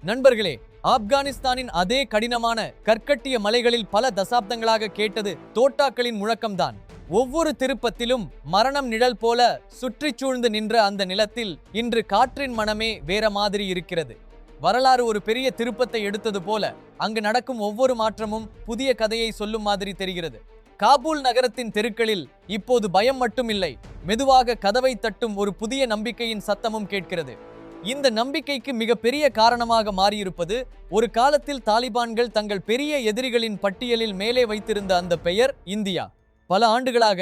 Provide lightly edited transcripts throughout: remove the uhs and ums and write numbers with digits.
நண்பர்களே, ஆப்கானிஸ்தானின் அதே கடினமான கற்கட்டிய மலைகளில் பல தசாப்தங்களாக கேட்டது தோட்டாக்களின் முழக்கம்தான். ஒவ்வொரு திருப்பத்திலும் மரணம் நிழல் போல சுற்றிச் சூழ்ந்து நின்ற அந்த நிலத்தில் இன்று காற்றின் மனமே வேற மாதிரி இருக்கிறது. வரலாறு ஒரு பெரிய திருப்பத்தை எடுத்தது போல அங்கு நடக்கும் ஒவ்வொரு மாற்றமும் புதிய கதையை சொல்லும் மாதிரி தெரிகிறது. காபூல் நகரத்தின் தெருக்களில் இப்போது பயம் மட்டுமில்லை, மெதுவாக கதவை தட்டும் ஒரு புதிய நம்பிக்கையின் சத்தமும் கேட்கிறது. இந்த நம்பிக்கைக்கு மிகப்பெரிய காரணமாக மாறியிருப்பது, ஒரு காலத்தில் தாலிபான்கள் தங்கள் பெரிய எதிரிகளின் பட்டியலில் மேலே வைத்திருந்த அந்த பெயர் இந்தியா. பல ஆண்டுகளாக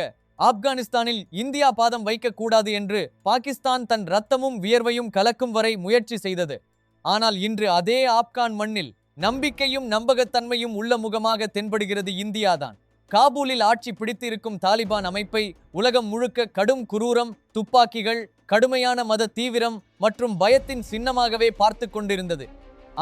ஆப்கானிஸ்தானில் இந்தியா பாதம் வைக்கக்கூடாது என்று பாகிஸ்தான் தன் இரத்தமும் வியர்வையும் கலக்கும் வரை முயற்சி செய்தது. ஆனால் இன்று அதே ஆப்கான் மண்ணில் நம்பிக்கையும் நம்பகத்தன்மையும் உள்ள முகமாக தென்படுகிறது இந்தியாதான். காபூலில் ஆட்சி பிடித்திருக்கும் தாலிபான் அமைப்பை உலகம் முழுக்க கடும் குரூரம், துப்பாக்கிகள், கடுமையான மத தீவிரம் மற்றும் பயத்தின் சின்னமாகவே பார்த்து கொண்டிருந்தது.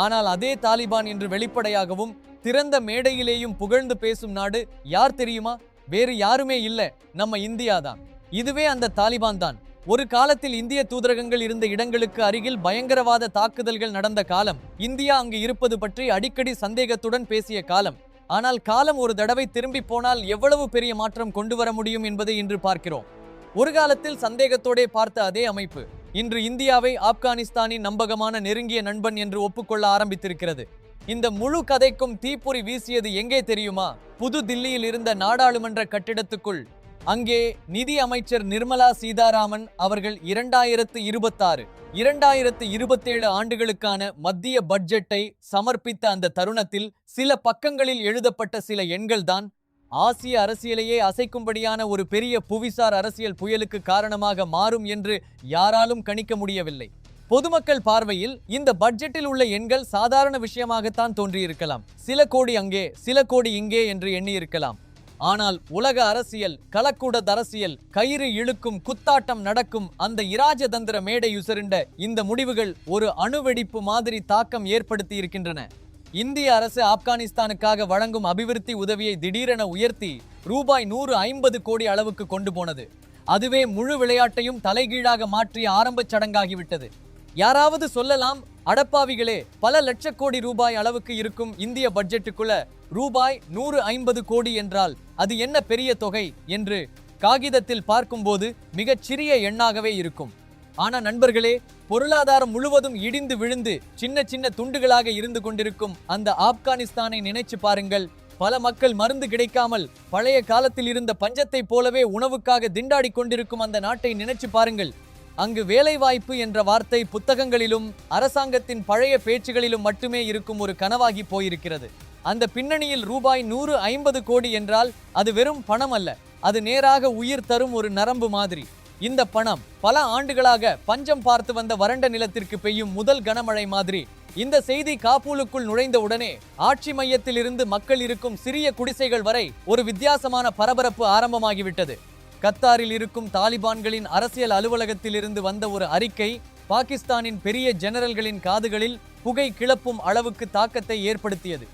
ஆனால் அதே தாலிபான் இன்று வெளிப்படையாகவும் திறந்த மேடையிலேயும் புகழ்ந்து பேசும் நாடு யார் தெரியுமா? வேறு யாருமே இல்ல, நம்ம இந்தியாதான். இதுவே அந்த தாலிபான் தான். ஒரு காலத்தில் இந்திய தூதரகங்கள் இருந்த இடங்களுக்கு அருகில் பயங்கரவாத தாக்குதல்கள் நடந்த காலம், இந்தியா அங்கு இருப்பது பற்றி அடிக்கடி சந்தேகத்துடன் பேசிய காலம். ஆனால் காலம் ஒரு தடவை திரும்பி போனால் எவ்வளவு பெரிய மாற்றம் கொண்டு வர முடியும் என்பதை இன்று பார்க்கிறோம். ஒரு காலத்தில் சந்தேகத்தோடே பார்த்த அதே அமைப்பு இன்று இந்தியாவை ஆப்கானிஸ்தானின் நம்பகமான நெருங்கிய நண்பன் என்று ஒப்புக்கொள்ள ஆரம்பித்திருக்கிறது. இந்த முழு கதைக்கும் தீப்பொறி வீசியது எங்கே தெரியுமா? புது தில்லியில் இருந்த நாடாளுமன்ற கட்டிடத்துக்குள். அங்கே நிதி அமைச்சர் நிர்மலா சீதாராமன் அவர்கள் 2026-2027 ஆண்டுகளுக்கான மத்திய பட்ஜெட்டை சமர்ப்பித்த அந்த தருணத்தில் சில பக்கங்களில் எழுதப்பட்ட சில எண்கள் தான் ஆசிய அரசியலையே அசைக்கும்படியான ஒரு பெரிய புவிசார் அரசியல் புயலுக்கு காரணமாக மாறும் என்று யாராலும் கணிக்க முடியவில்லை. பொதுமக்கள் பார்வையில் இந்த பட்ஜெட்டில் உள்ள எண்கள் சாதாரண விஷயமாகத்தான் தோன்றியிருக்கலாம். சில கோடி அங்கே, சில கோடி இங்கே என்று எண்ணியிருக்கலாம். ஆனால் உலக அரசியல், கலக்கூட அரசியல், கயிறு இழுக்கும் குத்தாட்டம் நடக்கும் அந்த இராஜதந்திர மேடையுசரிண்ட இந்த முடிவுகள் ஒரு அணுவெடிப்பு மாதிரி தாக்கம் ஏற்படுத்தி இருக்கின்றன. இந்திய அரசு ஆப்கானிஸ்தானுக்காக வழங்கும் அபிவிருத்தி உதவியை திடீரென உயர்த்தி ரூபாய் 150 கோடி அளவுக்கு கொண்டு போனது. அதுவே முழு விளையாட்டையும் தலைகீழாக மாற்றிய ஆரம்ப சடங்காகிவிட்டது. யாராவது சொல்லலாம், அடப்பாவிகளே, பல லட்ச கோடி ரூபாய் அளவுக்கு இருக்கும் இந்திய பட்ஜெட்டுக்குள்ள ரூபாய் 150 கோடி என்றால் அது என்ன பெரிய தொகை என்று காகிதத்தில் பார்க்கும்போது மிகச் சிறிய எண்ணாகவே இருக்கும். ஆனா நண்பர்களே, பொருளாதாரம் முழுவதும் இடிந்து விழுந்து சின்ன சின்ன துண்டுகளாக இருந்து கொண்டிருக்கும் அந்த ஆப்கானிஸ்தானை நினைச்சு பாருங்கள். பல மக்கள் மருந்து கிடைக்காமல் பழைய காலத்தில் இருந்த பஞ்சத்தை போலவே உணவுக்காக திண்டாடி கொண்டிருக்கும் அந்த நாட்டை நினைச்சு பாருங்கள். அங்கு வேலைவாய்ப்பு என்ற வார்த்தை புத்தகங்களிலும் அரசாங்கத்தின் பழைய பேச்சுகளிலும் மட்டுமே இருக்கும் ஒரு கனவாகி போயிருக்கிறது. அந்த பின்னணியில் ரூபாய் 150 கோடி என்றால் அது வெறும் பணம் அல்ல, அது நேராக உயிர் தரும் ஒரு நரம்பு மாதிரி. இந்த பணம் பல ஆண்டுகளாக பஞ்சம் பார்த்து வந்த வறண்ட நிலத்திற்கு பெய்யும் முதல் கனமழை மாதிரி. இந்த செய்தி காபூலுக்குள் நுழைந்த உடனே ஆட்சி மையத்தில் இருந்து மக்கள் இருக்கும் சிறிய குடிசைகள் வரை ஒரு வித்தியாசமான பரபரப்பு ஆரம்பமாகிவிட்டது. கத்தாரில் இருக்கும் தாலிபான்களின் அரசியல் அலுவலகத்தில் இருந்து வந்த ஒரு அறிக்கை பாகிஸ்தானின் பெரிய ஜெனரல்களின் காதுகளில் புகை கிளப்பும் அளவுக்கு தாக்கத்தை ஏற்படுத்தியது.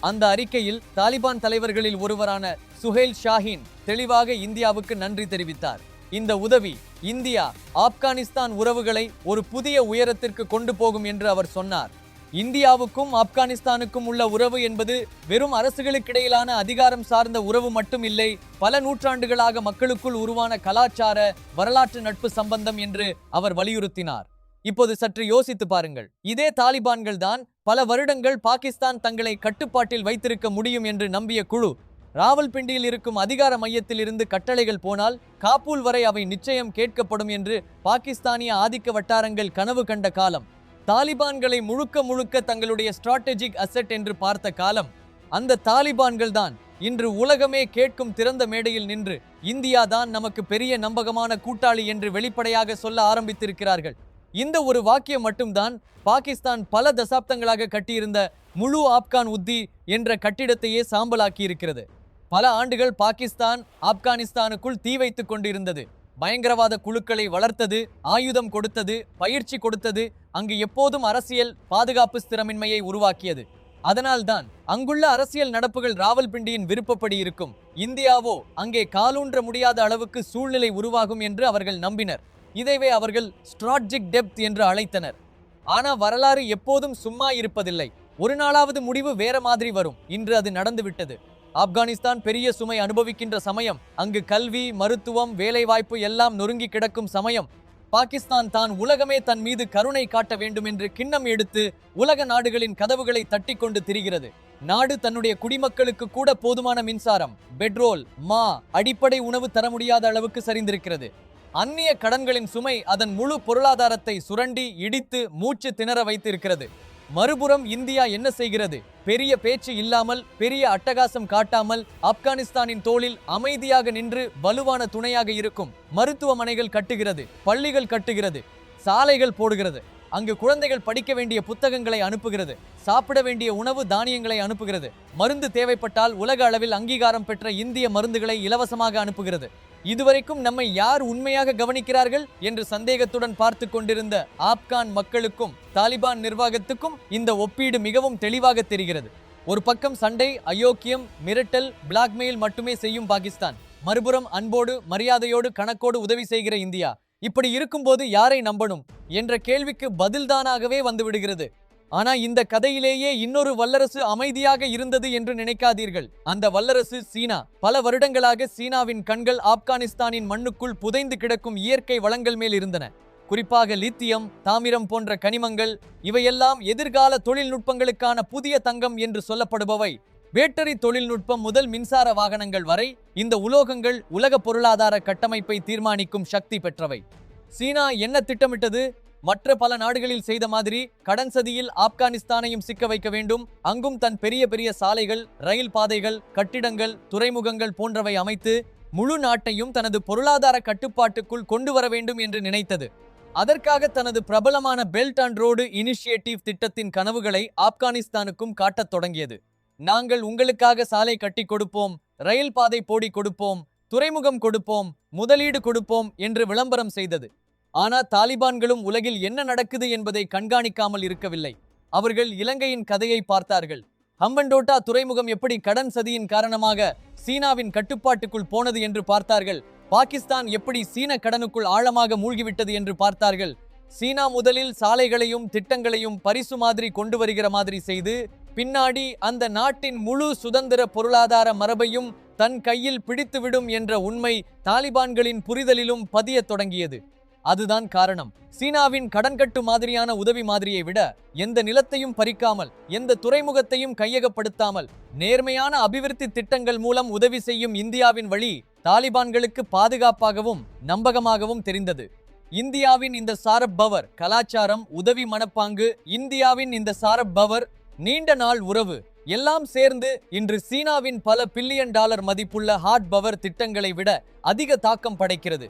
அந்த அறிக்கையில் தாலிபான் தலைவர்களில் ஒருவரான சுஹேல் ஷாஹீன் தெளிவாக இந்தியாவுக்கு நன்றி தெரிவித்தார். இந்த உதவி இந்தியா ஆப்கானிஸ்தான் உறவுகளை ஒரு புதிய உயரத்திற்கு கொண்டு போகும் என்று அவர் சொன்னார். இந்தியாவுக்கும் ஆப்கானிஸ்தானுக்கும் உள்ள உறவு என்பது வெறும் அரசுகளுக்கிடையிலான அதிகாரம் சார்ந்த உறவு மட்டும் இல்லை, பல நூற்றாண்டுகளாக மக்களுக்குள் உருவான கலாச்சார, வரலாற்று நட்பு சம்பந்தம் என்று அவர் வலியுறுத்தினார். இப்போது சற்று யோசித்து பாருங்கள். இதே தாலிபான்கள் தான் பல வருடங்கள் பாகிஸ்தான் தங்களை கட்டுப்பாட்டில் வைத்திருக்க முடியும் என்று நம்பிய குழு. ராவல்பிண்டியில் இருக்கும் அதிகார மையத்தில் இருந்து கட்டளைகள் போனால் காபூல் வரை அவை நிச்சயம் கேட்கப்படும் என்று பாகிஸ்தானிய ஆதிக்க வட்டாரங்கள் கனவு கண்ட காலம். தாலிபான்களை முழுக்க முழுக்க தங்களுடைய ஸ்ட்ராட்டஜிக் அசெட் என்று பார்த்த காலம். அந்த தாலிபான்கள் தான் இன்று உலகமே கேட்கும் திறந்த மேடையில் நின்று இந்தியா தான் நமக்கு பெரிய நம்பகமான கூட்டாளி என்று வெளிப்படையாக சொல்ல ஆரம்பித்திருக்கிறார்கள். இந்த ஒரு வாக்கியம் மட்டும்தான் பாகிஸ்தான் பல தசாப்தங்களாக கட்டியிருந்த முழு ஆப்கான் உத்தி என்ற கட்டிடத்தையே சாம்பலாக்கி இருக்கிறது. பல ஆண்டுகள் பாகிஸ்தான் ஆப்கானிஸ்தானுக்குள் தீ வைத்துக் கொண்டிருந்தது. பயங்கரவாத குழுக்களை வளர்த்தது, ஆயுதம் கொடுத்தது, பயிற்சி கொடுத்தது, அங்கு எப்போதும் அரசியல் பாதுகாப்பு ஸ்திரமின்மையை உருவாக்கியது. அதனால்தான் அங்குள்ள அரசியல் நடப்புகள் ராவல்பிண்டியின் விருப்பப்படி இருக்கும். இந்தியாவோ அங்கே காலூன்ற முடியாத அளவுக்கு சூழ்நிலை உருவாகும் என்று அவர்கள் நம்பினர். இதைவே அவர்கள் ஸ்ட்ராட்டஜிக் டெப்த் என்று அழைத்தனர். ஆனா வரலாறு எப்போதும் சும்மா இருப்பதில்லை. ஒரு நாளாவது முடிவு வேற மாதிரி வரும். இன்று அது நடந்துவிட்டது. ஆப்கானிஸ்தான் பெரிய சுமை அனுபவிக்கின்ற சமயம், அங்கு கல்வி, மருத்துவம், வேலைவாய்ப்பு எல்லாம் நொறுங்கி கிடக்கும் சமயம், பாகிஸ்தான் தான் உலகமே தன் மீது கருணை காட்ட வேண்டும் என்று கிண்ணம் எடுத்து உலக நாடுகளின் கதவுகளை தட்டி கொண்டு திரிகிறது. நாடு தன்னுடைய குடிமக்களுக்கு கூட போதுமான மின்சாரம், பெட்ரோல், அடிப்படை உணவு தர முடியாத அளவுக்கு சரிந்திருக்கிறது. அந்நிய கடன்களின் சுமை அதன் முழு பொருளாதாரத்தை சுரண்டி இடித்து மூச்சு திணற வைத்திருக்கிறது. மறுபுறம் இந்தியா என்ன செய்கிறது? பெரிய பேச்சு இல்லாமல், பெரிய அட்டகாசம் காட்டாமல், ஆப்கானிஸ்தானின் தோளில் அமைதியாக நின்று வலுவான துணையாக இருக்கும். மருத்துவமனைகள் கட்டுகிறது, பள்ளிகள் கட்டுகிறது, சாலைகள் போடுகிறது, அங்கு குழந்தைகள் படிக்க வேண்டிய புத்தகங்களை அனுப்புகிறது, சாப்பிட வேண்டிய உணவு தானியங்களை அனுப்புகிறது, மருந்து தேவைப்பட்டால் உலக அளவில் அங்கீகாரம் பெற்ற இந்திய மருந்துகளை இலவசமாக அனுப்புகிறது. இதுவரைக்கும் நம்மை யார் உண்மையாக கவனிக்கிறார்கள் என்று சந்தேகத்துடன் பார்த்து கொண்டிருந்த ஆப்கான் மக்களுக்கும் தாலிபான் நிர்வாகத்துக்கும் இந்த ஒப்பீடு மிகவும் தெளிவாக தெரிகிறது. ஒரு பக்கம் சண்டை, அயோக்கியம், மிரட்டல், பிளாக்மெயில் மட்டுமே செய்யும் பாகிஸ்தான், மறுபுறம் அன்போடு, மரியாதையோடு, கணக்கோடு உதவி செய்கிற இந்தியா. இப்படி இருக்கும்போது யாரை நம்பணும் என்ற கேள்விக்கு பதில்தானாகவே வந்துவிடுகிறது. ஆனா இந்த கதையிலேயே இன்னொரு வல்லரசு அமைதியாக இருந்தது என்று நினைக்காதீர்கள். அந்த வல்லரசு சீனா. பல வருடங்களாக சீனாவின் கண்கள் ஆப்கானிஸ்தானின் மண்ணுக்குள் புதைந்து கிடக்கும் இயற்கை வளங்கள் மேல் இருந்தன. குறிப்பாக லித்தியம், தாமிரம் போன்ற கனிமங்கள். இவையெல்லாம் எதிர்கால தொழில்நுட்பங்களுக்கான புதிய தங்கம் என்று சொல்லப்படுபவை. பேட்டரி தொழில்நுட்பம் முதல் மின்சார வாகனங்கள் வரை இந்த உலோகங்கள் உலக பொருளாதார கட்டமைப்பை தீர்மானிக்கும் சக்தி பெற்றவை. சீனா என்ன திட்டமிட்டது? மற்ற பல நாடுகளில் செய்த மாதிரி கடன் சதியில் ஆப்கானிஸ்தானையும் சிக்க வைக்க வேண்டும். அங்கும் தன் பெரிய பெரிய சாலைகள், ரயில் பாதைகள், கட்டிடங்கள், துறைமுகங்கள் போன்றவை அமைத்து முழு நாட்டையும் தனது பொருளாதார கட்டுப்பாட்டுக்குள் கொண்டு வர வேண்டும் என்று நினைத்தது. அதற்காக தனது பிரபலமான பெல்ட் அண்ட் ரோடு இனிஷியேட்டிவ் திட்டத்தின் கனவுகளை ஆப்கானிஸ்தானுக்கும் காட்டத் தொடங்கியது. நாங்கள் உங்களுக்காக சாலை கட்டி கொடுப்போம், ரயில் பாதை போடி கொடுப்போம், துறைமுகம் கொடுப்போம், முதலீடு கொடுப்போம் என்று விளம்பரம் செய்தது. ஆனா தாலிபான்களும் உலகில் என்ன நடக்குது என்பதை கண்காணிக்காமல் இருக்கவில்லை. அவர்கள் இலங்கையின் கதையை பார்த்தார்கள். ஹம்பன்டோட்டா துறைமுகம் எப்படி கடன் சதியின் காரணமாக சீனாவின் கட்டுப்பாட்டுக்குள் போனது என்று பார்த்தார்கள். பாகிஸ்தான் எப்படி சீன கடனுக்குள் ஆழமாக மூழ்கிவிட்டது என்று பார்த்தார்கள். சீனா முதலில் சாலைகளையும் திட்டங்களையும் பரிசு மாதிரி கொண்டு வருகிற மாதிரி செய்து, பின்னாடி அந்த நாட்டின் முழு சுதந்திர பொருளாதார மரபையும் தன் கையில் பிடித்துவிடும் என்ற உண்மை தாலிபான்களின் புரிதலிலும் பதியத் தொடங்கியது. அதுதான் காரணம். சீனாவின் கடன்கட்டு மாதிரியான உதவி மாதிரியை விட எந்த நிலத்தையும் பறிக்காமல், எந்த துறைமுகத்தையும் கையகப்படுத்தாமல், நேர்மையான அபிவிருத்தி திட்டங்கள் மூலம் உதவி செய்யும் இந்தியாவின் வழி தாலிபான்களுக்கு பாதுகாப்பாகவும் நம்பகமாகவும் தெரிந்தது. இந்தியாவின் இந்த சாரப் பவர் கலாச்சாரம், உதவி மனப்பாங்கு, இந்தியாவின் இந்த சாரப் பவர் நீண்ட நாள் உறவு எல்லாம் சேர்ந்து இன்று சீனாவின் பல பில்லியன் டாலர் மதிப்புள்ள ஹார்ட் பவர் திட்டங்களை விட அதிக தாக்கம் படைக்கிறது.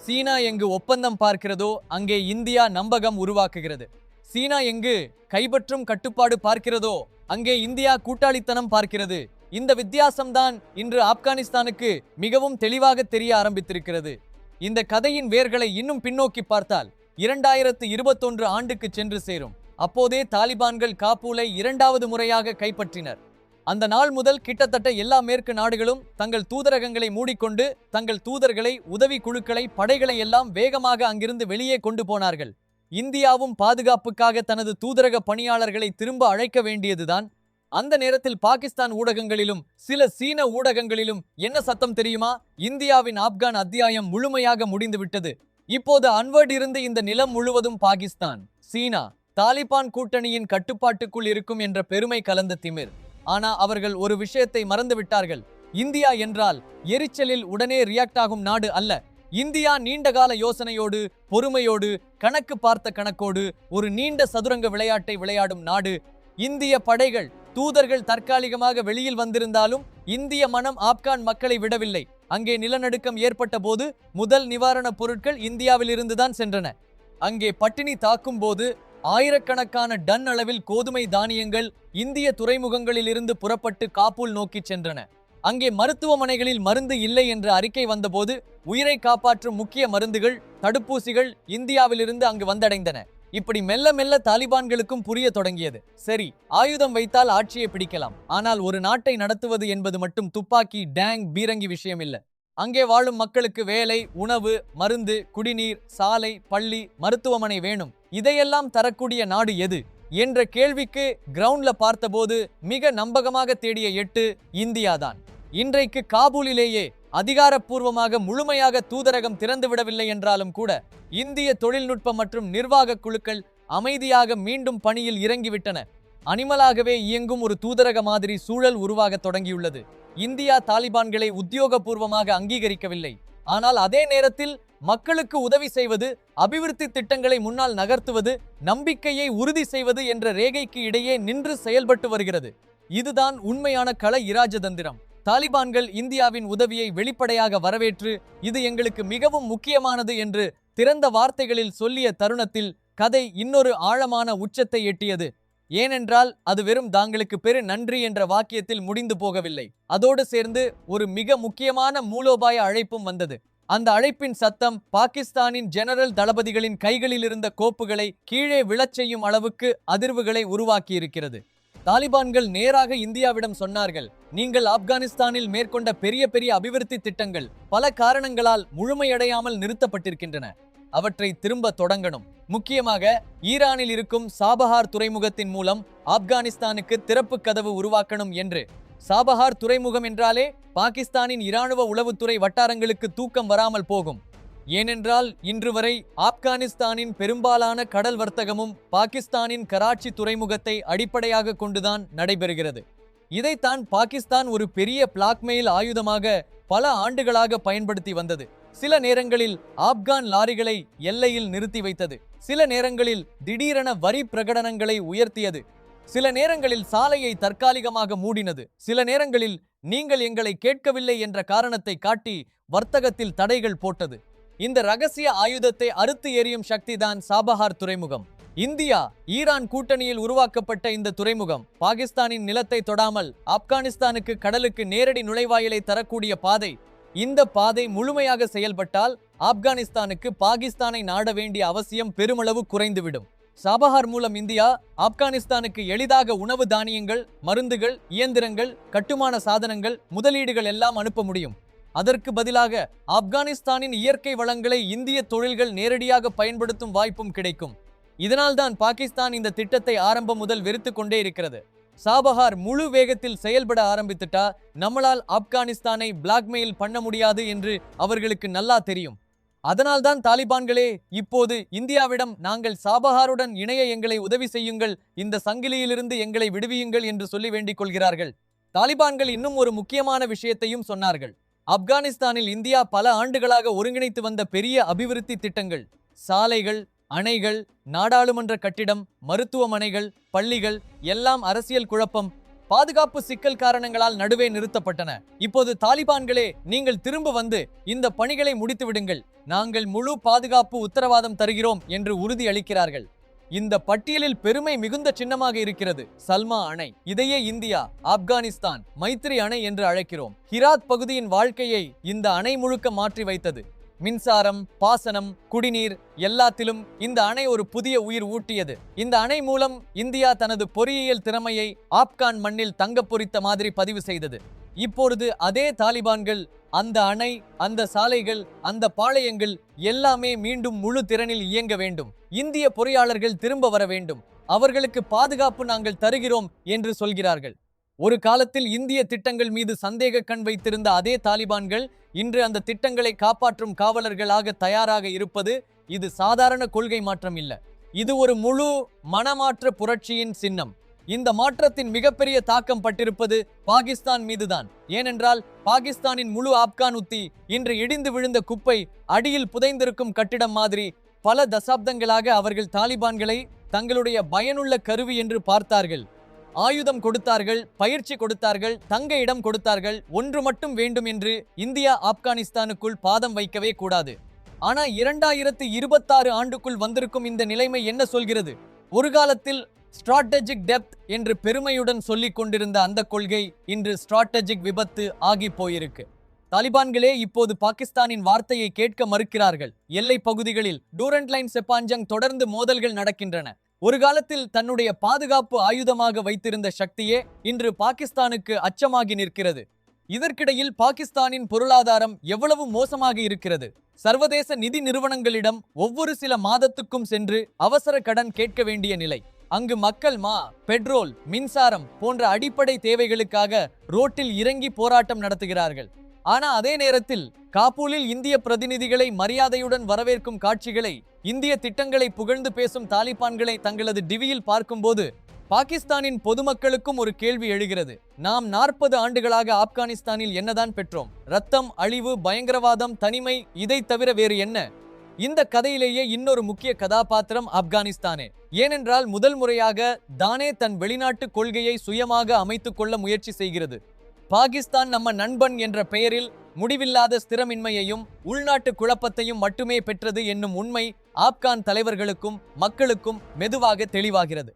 சீனா எங்கு ஒப்பந்தம் பார்க்கிறதோ அங்கே இந்தியா நம்பகம் உருவாக்குகிறது. சீனா எங்கு கைப்பற்றும் கட்டுப்பாடு பார்க்கிறதோ அங்கே இந்தியா கூட்டாளித்தனம் பார்க்கிறது. இந்த வித்தியாசம்தான் இன்று ஆப்கானிஸ்தானுக்கு மிகவும் தெளிவாக தெரிய ஆரம்பித்திருக்கிறது. இந்த கதையின் வேர்களை இன்னும் பின்னோக்கி பார்த்தால் 2021 ஆண்டுக்கு சென்று சேரும். அப்போதே தாலிபான்கள் காபூலை இரண்டாவது முறையாக கைப்பற்றினர். அந்த நாள் முதல் கிட்டத்தட்ட எல்லா மேற்கு நாடுகளும் தங்கள் தூதரகங்களை மூடிக்கொண்டு தங்கள் தூதர்களை, உதவி குழுக்களை, படைகளை எல்லாம் வேகமாக அங்கிருந்து வெளியே கொண்டு போனார்கள். இந்தியாவும் பாதுகாப்புக்காக தனது தூதரக பணியாளர்களை திரும்ப அழைக்க வேண்டியதுதான். அந்த நேரத்தில் பாகிஸ்தான் ஊடகங்களிலும் சில சீன ஊடகங்களிலும் என்ன சத்தம் தெரியுமா? இந்தியாவின் ஆப்கான் அத்தியாயம் முழுமையாக முடிந்துவிட்டது. இப்போது அன்வர்ட் இருந்து இந்த நிலம் முழுவதும் பாகிஸ்தான், சீனா, தாலிபான் கூட்டணியின் கட்டுப்பாட்டுக்குள் இருக்கும் என்ற பெருமை கலந்த திமிர். ஆனா அவர்கள் ஒரு விஷயத்தை மறந்துவிட்டார்கள். இந்தியா என்றால் எரிச்சலில் உடனே ரியாக்ட் ஆகும் நாடு அல்ல. இந்தியா நீண்டகால யோசனையோடு, பொறுமையோடு, கணக்கு பார்த்த கணக்கோடு ஒரு நீண்ட சதுரங்க விளையாட்டை விளையாடும் நாடு. இந்திய படைகள், தூதர்கள் தற்காலிகமாக வெளியில் வந்திருந்தாலும் இந்திய மனம் ஆப்கான் மக்களை விடவில்லை. அங்கே நிலநடுக்கம் ஏற்பட்ட போது முதல் நிவாரணப் பொருட்கள் இந்தியாவில் இருந்துதான் சென்றன. அங்கே பட்டினி தாக்கும் போது ஆயிரக்கணக்கான டன் அளவில் கோதுமை தானியங்கள் இந்திய துறைமுகங்களில் இருந்து புறப்பட்டு காபூல் நோக்கி சென்றன. அங்கே மருத்துவமனைகளில் மருந்து இல்லை என்ற அறிக்கை வந்தபோது உயிரை காப்பாற்றும் முக்கிய மருந்துகள், தடுப்பூசிகள் இந்தியாவிலிருந்து அங்கு வந்தடைந்தன. இப்படி மெல்ல மெல்ல தாலிபான்களுக்கும் புரிய தொடங்கியது. சரி, ஆயுதம் வைத்தால் ஆட்சியை பிடிக்கலாம். ஆனால் ஒரு நாட்டை நடத்துவது என்பது மட்டும் துப்பாக்கி, டேங், பீரங்கி விஷயம் இல்ல. அங்கே வாழும் மக்களுக்கு வேலை, உணவு, மருந்து, குடிநீர், சாலை, பள்ளி, மருத்துவமனை வேணும். இதையெல்லாம் தரக்கூடிய நாடு எது என்ற கேள்விக்கு கிரவுண்ட்ல பார்த்தபோது மிக நம்பகமாக தேடிய எட்டு இந்தியாதான். இன்றைக்கு காபூலிலேயே அதிகாரப்பூர்வமாக முழுமையாக தூதரகம் திறந்துவிடவில்லை என்றாலும் கூட இந்திய தொழில்நுட்ப மற்றும் நிர்வாக குழுக்கள் அமைதியாக மீண்டும் பணியில் இறங்கிவிட்டன. அனிமலாகவே இயங்கும் ஒரு தூதரக மாதிரி சூழல் உருவாக தொடங்கியுள்ளது. இந்தியா தாலிபான்களை உத்தியோகபூர்வமாக அங்கீகரிக்கவில்லை. ஆனால் அதே நேரத்தில் மக்களுக்கு உதவி செய்வது, அபிவிருத்தி திட்டங்களை முன்னால் நகர்த்துவது, நம்பிக்கையை உறுதி செய்வது என்ற ரேகைக்கு இடையே நின்று செயல்பட்டு வருகிறது. இதுதான் உண்மையான கள இராஜதந்திரம். தாலிபான்கள் இந்தியாவின் உதவியை வெளிப்படையாக வரவேற்று இது எங்களுக்கு மிகவும் முக்கியமானது என்று திறந்த வார்த்தைகளில் சொல்லிய தருணத்தில் கதை இன்னொரு ஆழமான உச்சத்தை எட்டியது. ஏனென்றால் அது வெறும் தாங்களுக்கு பெரு நன்றி என்ற வாக்கியத்தில் முடிந்து போகவில்லை. அதோடு சேர்ந்து ஒரு மிக முக்கியமான மூலோபாய அழைப்பும் வந்தது. அந்த அழைப்பின் சத்தம் பாகிஸ்தானின் ஜெனரல் தளபதிகளின் கைகளில் இருந்த கோப்புகளை கீழே விழச் செய்யும் அளவுக்கு அதிர்வுகளை உருவாக்கியிருக்கிறது. தாலிபான்கள் நேராக இந்தியாவிடம் சொன்னார்கள், நீங்கள் ஆப்கானிஸ்தானில் மேற்கொண்ட பெரிய பெரிய அபிவிருத்தி திட்டங்கள் பல காரணங்களால் முழுமையடையாமல் நிறுத்தப்பட்டிருக்கின்றன. அவற்றை திரும்ப தொடங்கணும். முக்கியமாக ஈரானில் இருக்கும் சாபஹார் துறைமுகத்தின் மூலம் ஆப்கானிஸ்தானுக்கு திறப்பு கதவு உருவாக்கணும் என்று. சாபஹார் துறைமுகம் என்றாலே பாகிஸ்தானின் இராணுவ உளவுத்துறை வட்டாரங்களுக்கு தூக்கம் வராமல் போகும். ஏனென்றால் இன்று வரை ஆப்கானிஸ்தானின் பெரும்பாலான கடல் வர்த்தகமும் பாகிஸ்தானின் கராச்சி துறைமுகத்தை அடிப்படையாக கொண்டுதான் நடைபெறுகிறது. இதைத்தான் பாகிஸ்தான் ஒரு பெரிய பிளாக்மெயில் ஆயுதமாக பல ஆண்டுகளாக பயன்படுத்தி வந்தது. சில நேரங்களில் ஆப்கான் லாரிகளை எல்லையில் நிறுத்தி வைத்தது. சில நேரங்களில் திடீரென வரி பிரகடனங்களை உயர்த்தியது. சில நேரங்களில் சாலையை தற்காலிகமாக மூடினது. சில நேரங்களில் நீங்கள் எங்களை கேட்கவில்லை என்ற காரணத்தை காட்டி வர்த்தகத்தில் தடைகள் போட்டது. இந்த ரகசிய ஆயுதத்தை அறுத்து எறியும் சக்திதான் சாபஹார் துறைமுகம். இந்தியா ஈரான் கூட்டணியில் உருவாக்கப்பட்ட இந்த துறைமுகம் பாகிஸ்தானின் நிலத்தை தொடாமல் ஆப்கானிஸ்தானுக்கு கடலுக்கு நேரடி நுழைவாயிலை தரக்கூடிய பாதை. இந்த பாதை முழுமையாக செயல்பட்டால் ஆப்கானிஸ்தானுக்கு பாகிஸ்தானை நாட வேண்டிய அவசியம் பெருமளவு குறைந்துவிடும். சாபஹார் மூலம் இந்தியா ஆப்கானிஸ்தானுக்கு எளிதாக உணவு தானியங்கள், மருந்துகள், இயந்திரங்கள், கட்டுமான சாதனங்கள், முதலீடுகள் எல்லாம் அனுப்ப முடியும். அதற்கு பதிலாக ஆப்கானிஸ்தானின் இயற்கை வளங்களை இந்திய தொழில்கள் நேரடியாக பயன்படுத்தும் வாய்ப்பும் கிடைக்கும். இதனால்தான் பாகிஸ்தான் இந்த திட்டத்தை ஆரம்பம் முதல் வெறுத்து கொண்டே இருக்கிறது. சாபஹார் முழு வேகத்தில் செயல்பட ஆரம்பித்துட்டா நம்மளால் ஆப்கானிஸ்தானை பிளாக்மெயில் பண்ண முடியாது என்று அவர்களுக்கு நல்லா தெரியும். அதனால்தான் தாலிபான்களே இப்போது இந்தியாவிடம் நாங்கள் சாபஹாருடன் இணைய எங்களை உதவி செய்யுங்கள், இந்த சங்கிலியிலிருந்து எங்களை விடுவியுங்கள் என்று சொல்லி வேண்டிக் கொள்கிறார்கள். தாலிபான்கள் இன்னும் ஒரு முக்கியமான விஷயத்தையும் சொன்னார்கள். ஆப்கானிஸ்தானில் இந்தியா பல ஆண்டுகளாக ஒருங்கிணைத்து வந்த பெரிய அபிவிருத்தி திட்டங்கள், சாலைகள், அணைகள், நாடாளுமன்ற கட்டிடம், மருத்துவமனைகள், பள்ளிகள் எல்லாம் அரசியல் குழப்பம், பாதுகாப்பு சிக்கல் காரணங்களால் நடுவே நிறுத்தப்பட்டன. இப்போது தாலிபான்களே நீங்கள் திரும்ப வந்து இந்த பணிகளை முடித்து விடுங்கள், நாங்கள் முழு பாதுகாப்பு உத்தரவாதம் தருகிறோம் என்று உறுதி அளிக்கிறார்கள். இந்த பட்டியலில் பெருமை மிகுந்த சின்னமாக இருக்கிறது சல்மா அணை. இதையே இந்தியா ஆப்கானிஸ்தான் மைத்ரி அணை என்று அழைக்கிறோம். ஹிராத் பகுதியின் வாழ்க்கையை இந்த அணை முழுக்க மாற்றி வைத்தது. மின்சாரம், பாசனம், குடிநீர் எல்லாத்திலும் இந்த அணை ஒரு புதிய உயிர் ஊட்டியது. இந்த அணை மூலம் இந்தியா தனது பொறியியல் திறமையை ஆப்கான் மண்ணில் தங்க பொறித்த மாதிரி பதிவு செய்தது. இப்பொழுது அதே தாலிபான்கள் அந்த அணை, அந்த சாலைகள், அந்த பாளையங்கள் எல்லாமே மீண்டும் முழு திறனில் இயங்க வேண்டும். இந்திய பொறியாளர்கள் திரும்ப வர வேண்டும். அவர்களுக்கு பாதுகாப்பு நாங்கள் தருகிறோம் என்று சொல்கிறார்கள். ஒரு காலத்தில் இந்திய திட்டங்கள் மீது சந்தேக கண் வைத்திருந்த அதே தாலிபான்கள் இன்று அந்த திட்டங்களை காப்பாற்றும் காவலர்களாக தயாராக இருப்பது இது சாதாரண கொள்கை மாற்றம் இல்ல. இது ஒரு முழு மனமாற்ற புரட்சியின் சின்னம். இந்த மாற்றத்தின் மிகப்பெரிய தாக்கம் பட்டிருப்பது பாகிஸ்தான் மீதுதான். ஏனென்றால் பாகிஸ்தானின் முழு ஆப்கான் உத்தி இன்று இடிந்து விழுந்த குப்பை, அடியில் புதைந்திருக்கும் கட்டிடம் மாதிரி. பல தசாப்தங்களாக அவர்கள் தாலிபான்களை தங்களுடைய பயனுள்ள கருவி என்று பார்த்தார்கள். ஆயுதம் கொடுத்தார்கள், பயிற்சி கொடுத்தார்கள், தங்க இடம் கொடுத்தார்கள். ஒன்று மட்டும் வேண்டும் என்று இந்தியா ஆப்கானிஸ்தானுக்குள் பாதம் வைக்கவே கூடாது. ஆனா 2026 ஆண்டுக்குள் வந்திருக்கும் இந்த நிலைமை என்ன சொல்கிறது? ஒரு காலத்தில் ஸ்ட்ராட்டஜிக் டெப்த் என்று பெருமையுடன் சொல்லிக் கொண்டிருந்த அந்த கொள்கை இன்று ஸ்ட்ராட்டஜிக் விபத்து ஆகி போயிருக்கு. தாலிபான்களே இப்போது பாகிஸ்தானின் வார்த்தையை கேட்க மறுக்கிறார்கள். எல்லை பகுதிகளில் டூரண்ட் லைன் செப்பாஞ்சங் தொடர்ந்து மோதல்கள் நடக்கின்றன. ஒரு காலத்தில் தன்னுடைய பாதுகாப்பு ஆயுதமாக வைத்திருந்த சக்தியே இன்று பாகிஸ்தானுக்கு அச்சமாகி நிற்கிறது. இதற்கிடையில் பாகிஸ்தானின் பொருளாதாரம் எவ்வளவு மோசமாக இருக்கிறது. சர்வதேச நிதி நிறுவனங்களிடம் ஒவ்வொரு சில மாதத்துக்கும் சென்று அவசர கடன் கேட்க வேண்டிய நிலை. அங்கு மக்கள் பெட்ரோல், மின்சாரம் போன்ற அடிப்படை தேவைகளுக்காக ரோட்டில் இறங்கி போராட்டம் நடத்துகிறார்கள். ஆனா அதே நேரத்தில் காபூலில் இந்திய பிரதிநிதிகளை மரியாதையுடன் வரவேற்கும் காட்சிகளை, இந்திய திட்டங்களை புகழ்ந்து பேசும் தாலிபான்களை தங்களது டிவியில் பார்க்கும்போது பாகிஸ்தானின் பொதுமக்களுக்கும் ஒரு கேள்வி எழுகிறது. நாம் 40 ஆண்டுகளாக ஆப்கானிஸ்தானில் என்னதான் பெற்றோம்? ரத்தம், அழிவு, பயங்கரவாதம், தனிமை, இதை தவிர வேறு என்ன? இந்த கதையிலேயே இன்னொரு முக்கிய கதாபாத்திரம் ஆப்கானிஸ்தானே. ஏனென்றால் முதல் முறையாக தானே தன் வெளிநாட்டு கொள்கையை சுயமாக அமைத்துக் கொள்ள முயற்சி செய்கிறது. பாகிஸ்தான் நம்ம நண்பன் என்ற பெயரில் முடிவில்லாத ஸ்திரமின்மையையும் உள்நாட்டு குழப்பத்தையும் மட்டுமே பெற்றது என்னும் உண்மை ஆப்கான் தலைவர்களுக்கும் மக்களுக்கும் மெதுவாக தெளிவாகிறது.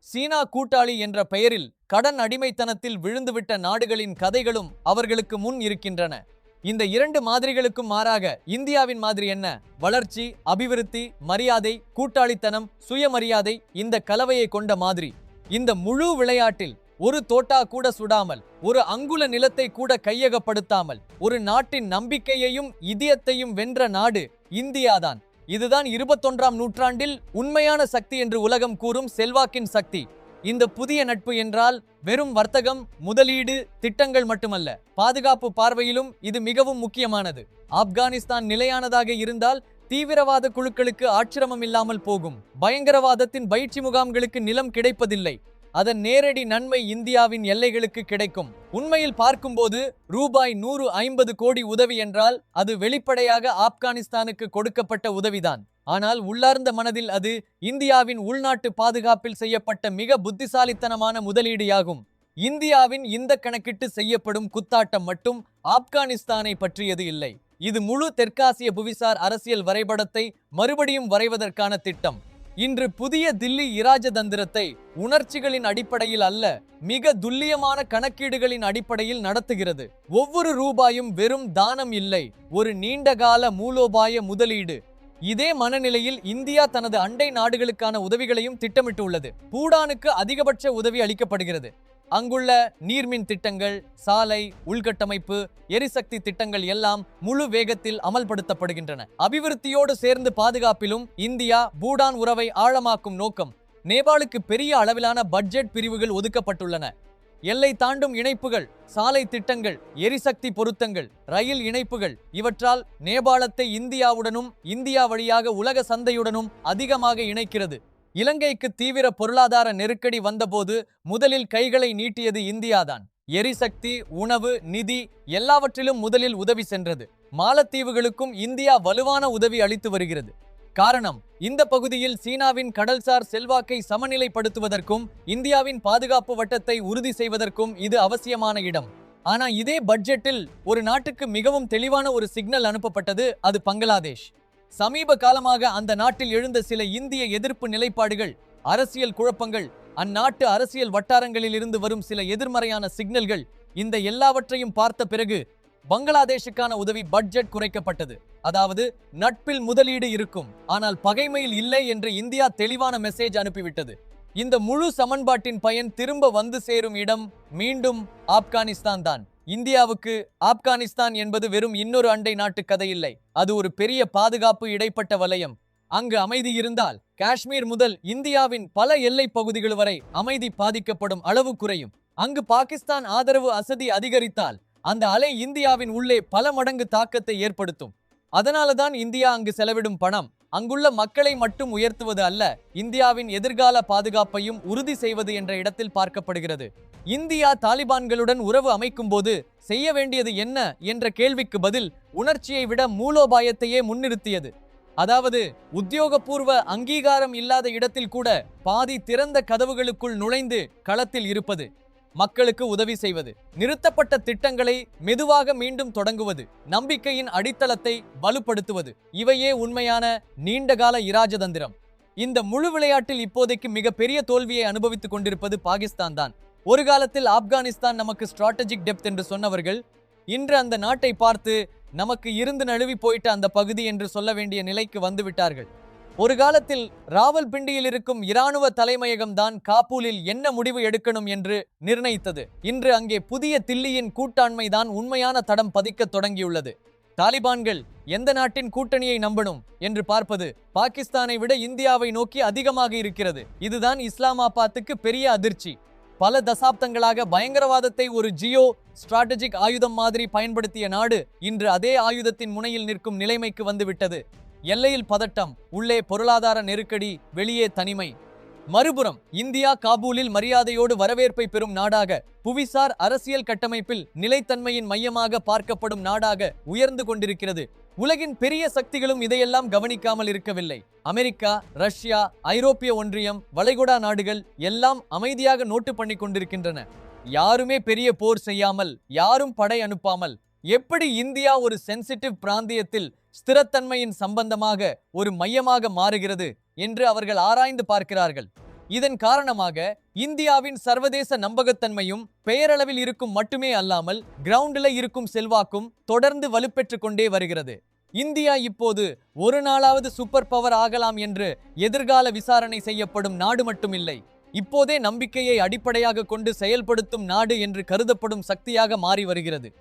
சீனா கூட்டாளி என்ற பெயரில் கடன் அடிமைத்தனத்தில் விழுந்துவிட்ட நாடுகளின் கதைகளும் அவர்களுக்கு முன் இருக்கின்றன. இந்த இரண்டு மாதிரிகளுக்கும் மாறாக இந்தியாவின் மாதிரி என்ன? வளர்ச்சி, அபிவிருத்தி, மரியாதை, கூட்டாளித்தனம், சுயமரியாதை, இந்த கலவையை கொண்ட மாதிரி. இந்த முழு விளையாட்டில் ஒரு தோட்டா கூட சுடாமல், ஒரு அங்குல நிலத்தை கூட கையகப்படுத்தாமல் ஒரு நாட்டின் நம்பிக்கையையும் இதயத்தையும் வென்ற நாடு இந்தியாதான். இதுதான் 21ஆம் நூற்றாண்டில் உண்மையான சக்தி என்று உலகம் கூறும் செல்வாக்கின் சக்தி. இந்த புதிய நட்பு என்றால் வெறும் வர்த்தகம், முதலீடு, திட்டங்கள் மட்டுமல்ல, பாதுகாப்பு பார்வையிலும் இது மிகவும் முக்கியமானது. ஆப்கானிஸ்தான் நிலையானதாக இருந்தால் தீவிரவாத குழுக்களுக்கு ஆட்சிரமம் இல்லாமல் போகும். பயங்கரவாதத்தின் பயிற்சி முகாம்களுக்கு நிலம் கிடைப்பதில்லை. அதன் நேரடி நன்மை இந்தியாவின் எல்லைகளுக்கு கிடைக்கும். உண்மையில் பார்க்கும்போது ரூபாய் 150 கோடி உதவி என்றால் அது வெளிப்படையாக ஆப்கானிஸ்தானுக்கு கொடுக்கப்பட்ட உதவிதான். ஆனால் உள்ளார்ந்த மனதில் அது இந்தியாவின் உள்நாட்டு பாதுகாப்பில் செய்யப்பட்ட மிக புத்திசாலித்தனமான முதலீடாகும். இந்தியாவின் இந்த கணக்கிட்டு செய்யப்படும் குத்தாட்டம் மட்டும் ஆப்கானிஸ்தானை பற்றியது இல்லை. இது முழு தெற்காசிய புவிசார் அரசியல் வரைபடத்தை மறுபடியும் வரைவதற்கான திட்டம். இன்று புதிய தில்லி இராஜதந்திரத்தை உணர்ச்சிகளின் அடிப்படையில் அல்ல, மிக துல்லியமான கணக்கீடுகளின் அடிப்படையில் நடத்துகிறது. ஒவ்வொரு ரூபாயும் வெறும் தானம் இல்லை, ஒரு நீண்டகால மூலோபாய முதலீடு. இதே மனநிலையில் இந்தியா தனது அண்டை நாடுகளுக்கான உதவிகளையும் திட்டமிட்டுள்ளது. பூடானுக்கு அதிகபட்ச உதவி அளிக்கப்படுகிறது. அங்குள்ள நீர்மின் திட்டங்கள், சாலை, உள்கட்டமைப்பு, எரிசக்தி திட்டங்கள் எல்லாம் முழு வேகத்தில் அமல்படுத்தப்படுகின்றன. அபிவிருத்தியோடு சேர்ந்து பாதுகாப்பிலும் இந்தியா பூடான் உறவை ஆழமாக்கும் நோக்கம். நேபாளுக்கு பெரிய அளவிலான பட்ஜெட் பிரிவுகள் ஒதுக்கப்பட்டுள்ளன. எல்லை தாண்டும் இணைப்புகள், சாலை திட்டங்கள், எரிசக்தி பொருத்தங்கள், ரயில் இணைப்புகள், இவற்றால் நேபாளத்தை இந்தியாவுடனும் இந்தியா வழியாக உலக சந்தையுடனும் அதிகமாக இணைக்கிறது. இலங்கைக்கு தீவிர பொருளாதார நெருக்கடி வந்தபோது முதலில் கைகளை நீட்டியது இந்தியாதான். எரிசக்தி, உணவு, நிதி எல்லாவற்றிலும் முதலில் உதவி சென்றது. மாலத்தீவுகளுக்கும் இந்தியா வலுவான உதவி அளித்து வருகிறது. காரணம், இந்த பகுதியில் சீனாவின் கடல்சார் செல்வாக்கை சமநிலைப்படுத்துவதற்கும் இந்தியாவின் பாதுகாப்பு வட்டத்தை உறுதி செய்வதற்கும் இது அவசியமான இடம். ஆனா இதே பட்ஜெட்டில் ஒரு நாட்டுக்கு மிகவும் தெளிவான ஒரு சிக்னல் அனுப்பப்பட்டது. அது பங்களாதேஷ். சமீப காலமாக அந்த நாட்டில் எழுந்த சில இந்திய எதிர்ப்பு நிலைப்பாடுகள், அரசியல் குழப்பங்கள், அந்நாட்டு அரசியல் வட்டாரங்களில் இருந்து வரும் சில எதிர்மறையான சிக்னல்கள், இந்த எல்லாவற்றையும் பார்த்த பிறகு பங்களாதேஷுக்கான உதவி பட்ஜெட் குறைக்கப்பட்டது. அதாவது நட்பில் முதலீடு இருக்கும், ஆனால் பகைமையில் இல்லை என்று இந்தியா தெளிவான மெசேஜ் அனுப்பிவிட்டது. இந்த முழு சமன்பாட்டின் பயன் திரும்ப வந்து சேரும் இடம் மீண்டும் ஆப்கானிஸ்தான் தான். இந்தியாவுக்கு ஆப்கானிஸ்தான் என்பது வெறும் இன்னொரு அண்டை நாட்டு கதை இல்லை. அது ஒரு பெரிய பாதுகாப்பு இடைப்பட்ட வலயம். அங்கு அமைதி இருந்தால் காஷ்மீர் முதல் இந்தியாவின் பல எல்லை பகுதிகள் வரை அமைதி பாதிக்கப்படும் அளவு குறையும். அங்கு பாகிஸ்தான் ஆதரவு அசதி அதிகரித்தால் அந்த அலை இந்தியாவின் உள்ளே பல மடங்கு தாக்கத்தை ஏற்படுத்தும். அதனாலதான் இந்தியா அங்கு செலவிடும் பணம் அங்குள்ள மக்களை மட்டும் உயர்த்துவது அல்ல, இந்தியாவின் எதிர்கால பாதுகாப்பையும் உறுதி செய்வது என்ற இடத்தில் பார்க்கப்படுகிறது. இந்தியா தாலிபான்களுடன் உறவு அமைக்கும் போது செய்ய வேண்டியது என்ன என்ற கேள்விக்கு பதில் உணர்ச்சியை விட மூலோபாயத்தையே முன்னிறுத்தியது. அதாவது உத்தியோகபூர்வ அங்கீகாரம் இல்லாத இடத்தில் கூட பாதி திறந்த கதவுகளுக்குள் நுழைந்து களத்தில் இருப்பது, மக்களுக்கு உதவி செய்வது, நிறுத்தப்பட்ட திட்டங்களை மெதுவாக மீண்டும் தொடங்குவது, நம்பிக்கையின் அடித்தளத்தை வலுப்படுத்துவது, இவையே உண்மையான நீண்டகால இராஜதந்திரம். இந்த முழு விளையாட்டில் இப்போதைக்கு மிகப்பெரிய தோல்வியை அனுபவித்துக் கொண்டிருப்பது பாகிஸ்தான் தான். ஒரு காலத்தில் ஆப்கானிஸ்தான் நமக்கு ஸ்ட்ராட்டஜிக் டெப்த் என்று சொன்னவர்கள் இன்று அந்த நாட்டை பார்த்து நமக்கு இருந்து நழுவி போயிட்ட அந்த பகுதி என்று சொல்ல வேண்டிய நிலைக்கு வந்துவிட்டார்கள். ஒரு காலத்தில் ராவல்பிண்டியில் இருக்கும் இராணுவ தலைமையகம்தான் காபூலில் என்ன முடிவு எடுக்கணும் என்று நிர்ணயித்தது. இன்று அங்கே புதிய தில்லியின் கூட்டாண்மைதான் உண்மையான தடம் பதிக்க தொடங்கியுள்ளது. தாலிபான்கள் எந்த நாட்டின் கூட்டணியை நம்பணும் என்று பார்ப்பது பாகிஸ்தானை விட இந்தியாவை நோக்கி அதிகமாக இருக்கிறது. இதுதான் இஸ்லாமாபாத்துக்கு பெரிய அதிர்ச்சி. பல தசாப்தங்களாக பயங்கரவாதத்தை ஒரு ஜியோ ஸ்ட்ராட்டஜிக் ஆயுதம் மாதிரி பயன்படுத்திய நாடு இன்று அதே ஆயுதத்தின் முனையில் நிற்கும் நிலைமைக்கு வந்துவிட்டது. எல்லையில் பதட்டம், உள்ளே பொருளாதார நெருக்கடி, வெளியே தனிமை. மறுபுறம் இந்தியா காபூலில் மரியாதையோடு வரவேற்பை பெறும் நாடாக, புவிசார் அரசியல் கட்டமைப்பில் நிலைத்தன்மையின் மையமாக பார்க்கப்படும் நாடாக உயர்ந்து கொண்டிருக்கிறது. உலகின் பெரிய சக்திகளும் இதையெல்லாம் கவனிக்காமல் இருக்கவில்லை. அமெரிக்கா, ரஷ்யா, ஐரோப்பிய ஒன்றியம், வளைகுடா நாடுகள் எல்லாம் அமைதியாக நோட்டு பண்ணி கொண்டிருக்கின்றன. யாருமே பெரிய போர் செய்யாமல், யாரும் படை அனுப்பாமல் எப்படி இந்தியா ஒரு சென்சிட்டிவ் பிராந்தியத்தில் ஸ்திரத்தன்மையின் சம்பந்தமாக ஒரு மையமாக மாறுகிறது என்று அவர்கள் ஆராய்ந்து பார்க்கிறார்கள். இதன் காரணமாக இந்தியாவின் சர்வதேச நம்பகத்தன்மையும் பெயரளவில் இருக்கும் மட்டுமே அல்லாமல் கிரவுண்டில் இருக்கும் செல்வாக்கும் தொடர்ந்து வலுப்பெற்று கொண்டே வருகிறது. இந்தியா இப்போது ஒரு நாளாவது சூப்பர் பவர் ஆகலாம் என்று எதிர்கால விசாரணை செய்யப்படும் நாடு மட்டுமில்லை, இப்போதே நம்பிக்கையை அடிப்படையாக கொண்டு செயல்படுத்தும் நாடு என்று கருதப்படும் சக்தியாக மாறி வருகிறது.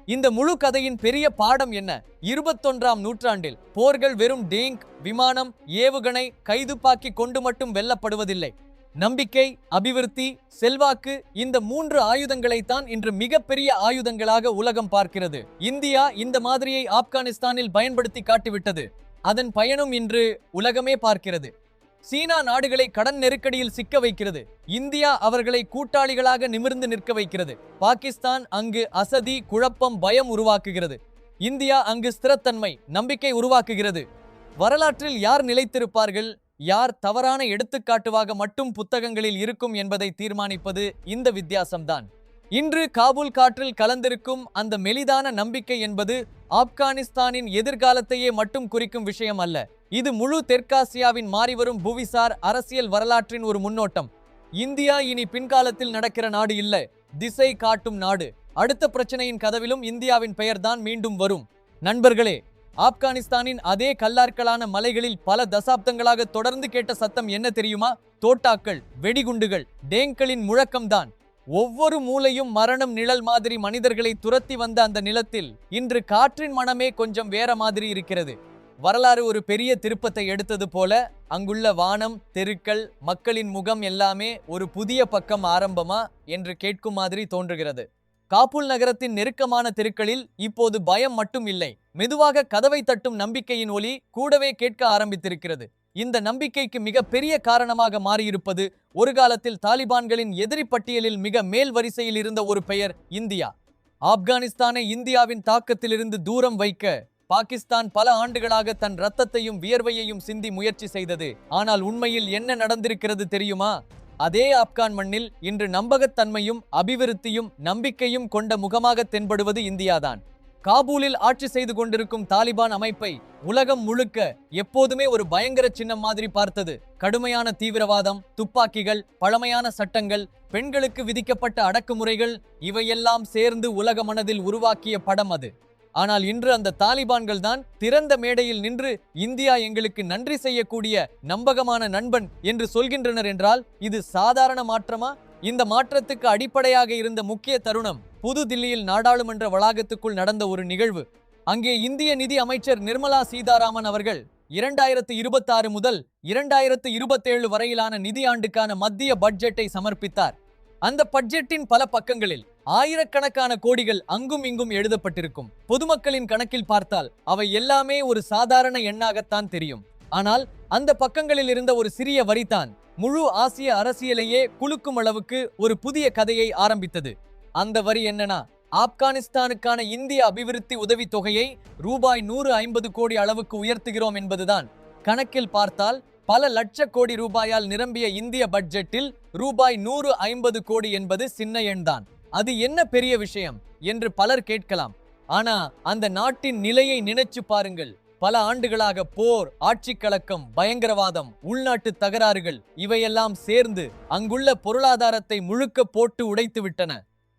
இந்த முழு கதையின் பெரிய பாடம் என்ன? 21ஆம் நூற்றாண்டில் போர்கள் வெறும் டேங்க், விமானம், ஏவுகணை, கைதுப்பாக்கி கொண்டு மட்டும் வெல்லப்படுவதில்லை. நம்பிக்கை, அபிவிருத்தி, செல்வாக்கு, இந்த 3 ஆயுதங்களைத்தான் இன்று மிகப்பெரிய ஆயுதங்களாக உலகம் பார்க்கிறது. இந்தியா இந்த மாதிரியை ஆப்கானிஸ்தானில் பயன்படுத்தி காட்டிவிட்டது. அதன் பயனும் இன்று உலகமே பார்க்கிறது. சீனா நாடுகளை கடன் நெருக்கடியில் சிக்க வைக்கிறது. இந்தியா அவர்களை கூட்டாளிகளாக நிமிர்ந்து நிற்க வைக்கிறது. பாகிஸ்தான் அங்கு அசதி, குழப்பம், பயம் உருவாக்குகிறது. இந்தியா அங்கு ஸ்திரத்தன்மை, நம்பிக்கை உருவாக்குகிறது. வரலாற்றில் யார் நிலைத்திருப்பார்கள், யார் தவறான எடுத்துக்காட்டுவாக மட்டும் புத்தகங்களில் இருக்கும் என்பதை தீர்மானிப்பது இந்த வித்தியாசம்தான். இன்று காபூல் காற்றில் கலந்திருக்கும் அந்த மெலிதான நம்பிக்கை என்பது ஆப்கானிஸ்தானின் எதிர்காலத்தையே மட்டும் குறிக்கும் விஷயம் அல்ல. இது முழு தெற்காசியாவின் மாறிவரும் புவிசார் அரசியல் வரலாற்றின் ஒரு முன்னோட்டம். இந்தியா இனி பின்காலத்தில் நடக்கிற நாடு இல்ல, திசை காட்டும் நாடு. அடுத்த பிரச்சனையின் கதவிலும் இந்தியாவின் பெயர்தான் மீண்டும் வரும். நண்பர்களே, ஆப்கானிஸ்தானின் அதே கல்லார்களான மலைகளில் பல தசாப்தங்களாக தொடர்ந்து கேட்ட சத்தம் என்ன தெரியுமா? தோட்டாக்கள், வெடிகுண்டுகள், டேங்களின் முழக்கம்தான். ஒவ்வொரு மூலையும் மரணம் நிழல் மாதிரி மனிதர்களை துரத்தி வந்த அந்த நிலத்தில் இன்று காற்றின் மனமே கொஞ்சம் வேற மாதிரி இருக்கிறது. வரலாறு ஒரு பெரிய திருப்பத்தை எடுத்தது போல அங்குள்ள வானம், தெருக்கள், மக்களின் முகம் எல்லாமே ஒரு புதிய பக்கம் ஆரம்பமா என்று கேட்கும் மாதிரி தோன்றுகிறது. காபூல் நகரத்தின் நெருக்கமான தெருக்களில் இப்போது பயம் மட்டும் இல்லை, மெதுவாக கதவை தட்டும் நம்பிக்கையின் ஒலி கூடவே கேட்க ஆரம்பித்திருக்கிறது. இந்த நம்பிக்கைக்கு மிக பெரிய காரணமாக மாறியிருப்பது ஒரு காலத்தில் தாலிபான்களின் எதிரி பட்டியலில் மிக மேல் வரிசையில் இருந்த ஒரு பெயர், இந்தியா. ஆப்கானிஸ்தானை இந்தியாவின் தாக்கத்திலிருந்து தூரம் வைக்க பாகிஸ்தான் பல ஆண்டுகளாக தன் இரத்தத்தையும் வியர்வையையும் சிந்தி முயற்சி செய்தது. ஆனால் உண்மையில் என்ன நடந்திருக்கிறது தெரியுமா? அதே ஆப்கான் மண்ணில் இன்று நம்பகத்தன்மையும் அபிவிருத்தியும் நம்பிக்கையும் கொண்ட முகமாக தென்படுவது இந்தியாதான். காபூலில் ஆட்சி செய்து கொண்டிருக்கும் தாலிபான் அமைப்பை உலகம் முழுக்க எப்போதுமே ஒரு பயங்கர சின்னம் மாதிரி பார்த்தது. கடுமையான தீவிரவாதம், துப்பாக்கிகள், பழமையான சட்டங்கள், பெண்களுக்கு விதிக்கப்பட்ட அடக்குமுறைகள், இவையெல்லாம் சேர்ந்து உலக மனதில் உருவாக்கிய படம் அது. ஆனால் இன்று அந்த தாலிபான்கள் தான் திறந்த மேடையில் நின்று இந்தியா எங்களுக்கு நன்றி செய்யக்கூடிய நம்பகமான நண்பன் என்று சொல்கின்றனர் என்றால் இது சாதாரண மாற்றமா? இந்த மாற்றத்துக்கு அடிப்படையாக இருந்த முக்கிய தருணம் புது தில்லியில் நாடாளுமன்ற வளாகத்துக்குள் நடந்த ஒரு நிகழ்வு. அங்கே இந்திய நிதி அமைச்சர் நிர்மலா சீதாராமன் அவர்கள் 2026 முதல் 2027 வரையிலான நிதியாண்டுக்கான மத்திய பட்ஜெட்டை சமர்ப்பித்தார். அந்த பட்ஜெட்டின் பல பக்கங்களில் ஆயிரக்கணக்கான கோடிகள் அங்கும் இங்கும் எழுதப்பட்டிருக்கும். பொதுமக்களின் கணக்கில் பார்த்தால் அவை எல்லாமே ஒரு சாதாரண எண்ணாகத்தான் தெரியும். ஆனால் அந்த பக்கங்களில் இருந்த ஒரு சிறிய வரிதான் முழு ஆசிய அரசியலையே குலுக்கும் அளவுக்கு ஒரு புதிய கதையை ஆரம்பித்தது. அந்த வரி என்னன்னா, ஆப்கானிஸ்தானுக்கான இந்திய அபிவிருத்தி உதவி தொகையை ரூபாய் 150 கோடி அளவுக்கு உயர்த்துகிறோம் என்பதுதான். கணக்கில் பார்த்தால் பல லட்ச கோடி ரூபாயால் நிரம்பிய இந்திய பட்ஜெட்டில் ரூபாய் 150 கோடி என்பது சின்ன எண்தான். அது என்ன பெரிய விஷயம் என்று பலர் கேட்கலாம். ஆனா அந்த நாட்டின் நிலையை நினைச்சு பாருங்கள். பல ஆண்டுகளாக போர், ஆட்சி கலக்கம், பயங்கரவாதம், உள்நாட்டு தகராறுகள் இவையெல்லாம் சேர்ந்து அங்குள்ள பொருளாதாரத்தை முழுக்க போட்டு உடைத்து விட்டன.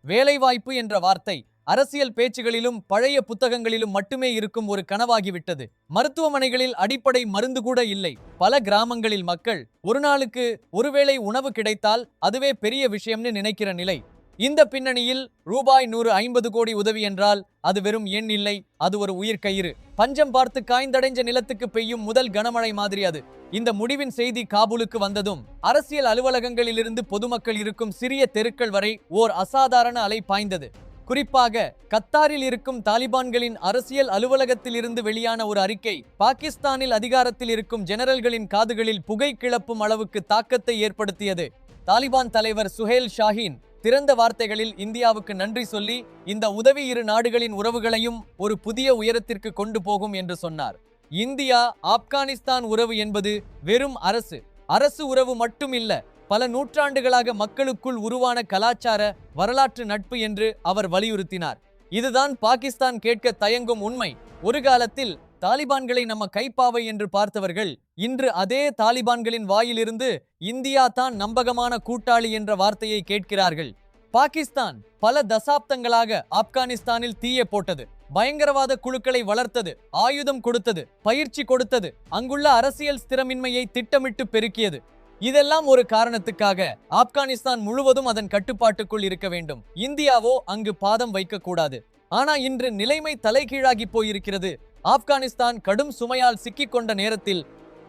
வேலைவாய்ப்பு என்ற வார்த்தை அரசியல் பேச்சுகளிலும் பழைய புத்தகங்களிலும் மட்டுமே இருக்கும் ஒரு கனவாகிவிட்டது. மருத்துவமனைகளில் அடிப்படை மருந்து கூட இல்லை. பல கிராமங்களில் மக்கள் ஒரு நாளுக்கு ஒருவேளை உணவு கிடைத்தால் அதுவே பெரிய விஷயம்னு நினைக்கிற நிலை. இந்த பின்னணியில் ரூபாய் 150 கோடி உதவி என்றால் அது வெறும் எண் இல்லை, அது ஒரு உயிர் கயிறு. பஞ்சம் பார்த்து காய்ந்தடைஞ்ச நிலத்துக்கு பெய்யும் முதல் கனமழை மாதிரி அது. இந்த முடிவின் செய்தி காபூலுக்கு வந்ததும் அரசியல் அலுவலகங்களிலிருந்து பொதுமக்கள் இருக்கும் சிறிய தெருக்கள் வரை ஓர் அசாதாரண அலை பாய்ந்தது. குறிப்பாக கத்தாரில் இருக்கும் தாலிபான்களின் அரசியல் அலுவலகத்தில் இருந்து வெளியான ஒரு அறிக்கை பாகிஸ்தானில் அதிகாரத்தில் இருக்கும் ஜெனரல்களின் காதுகளில் புகை கிளப்பும் அளவுக்கு தாக்கத்தை ஏற்படுத்தியது. தாலிபான் தலைவர் சுஹேல் ஷாஹீன் திறந்த வார்த்தைகளில் இந்தியாவுக்கு நன்றி சொல்லி இந்த உதவி இரு நாடுகளின் உறவுகளையும் ஒரு புதிய உயரத்திற்கு கொண்டு போகும் என்று சொன்னார். இந்தியா ஆப்கானிஸ்தான் உறவு என்பது வெறும் அரசு உறவு மட்டும் இல்ல, பல நூற்றாண்டுகளாக மக்களுக்குள் உருவான கலாச்சார வரலாற்று நட்பு என்று அவர் வலியுறுத்தினார். இதுதான் பாகிஸ்தான் கேட்க தயங்கும் உண்மை. ஒரு காலத்தில் தாலிபான்களை நம்ம கைப்பாவை என்று பார்த்தவர்கள் இன்று அதே தாலிபான்களின் வாயிலிருந்து இந்தியா தான் நம்பகமான கூட்டாளி என்ற வார்த்தையை கேட்கிறார்கள். பாகிஸ்தான் பல தசாப்தங்களாக ஆப்கானிஸ்தானில் தீய போட்டது, பயங்கரவாத குழுக்களை வளர்த்தது, ஆயுதம் கொடுத்தது, பயிற்சி கொடுத்தது, அங்குள்ள அரசியல் ஸ்திரமின்மையை திட்டமிட்டு பெருக்கியது. இதெல்லாம் ஒரு காரணத்துக்காக ஆப்கானிஸ்தான் முழுவதும் அதன் கட்டுப்பாட்டுக்குள் இருக்க வேண்டும். இந்தியாவோ அங்கு பாதம் வைக்கக்கூடாது. ஆனா இன்று நிலைமை தலைகீழாகி போயிருக்கிறது. ஆப்கானிஸ்தான் கடும் சுமையால் சிக்கிக்கொண்ட நேரத்தில்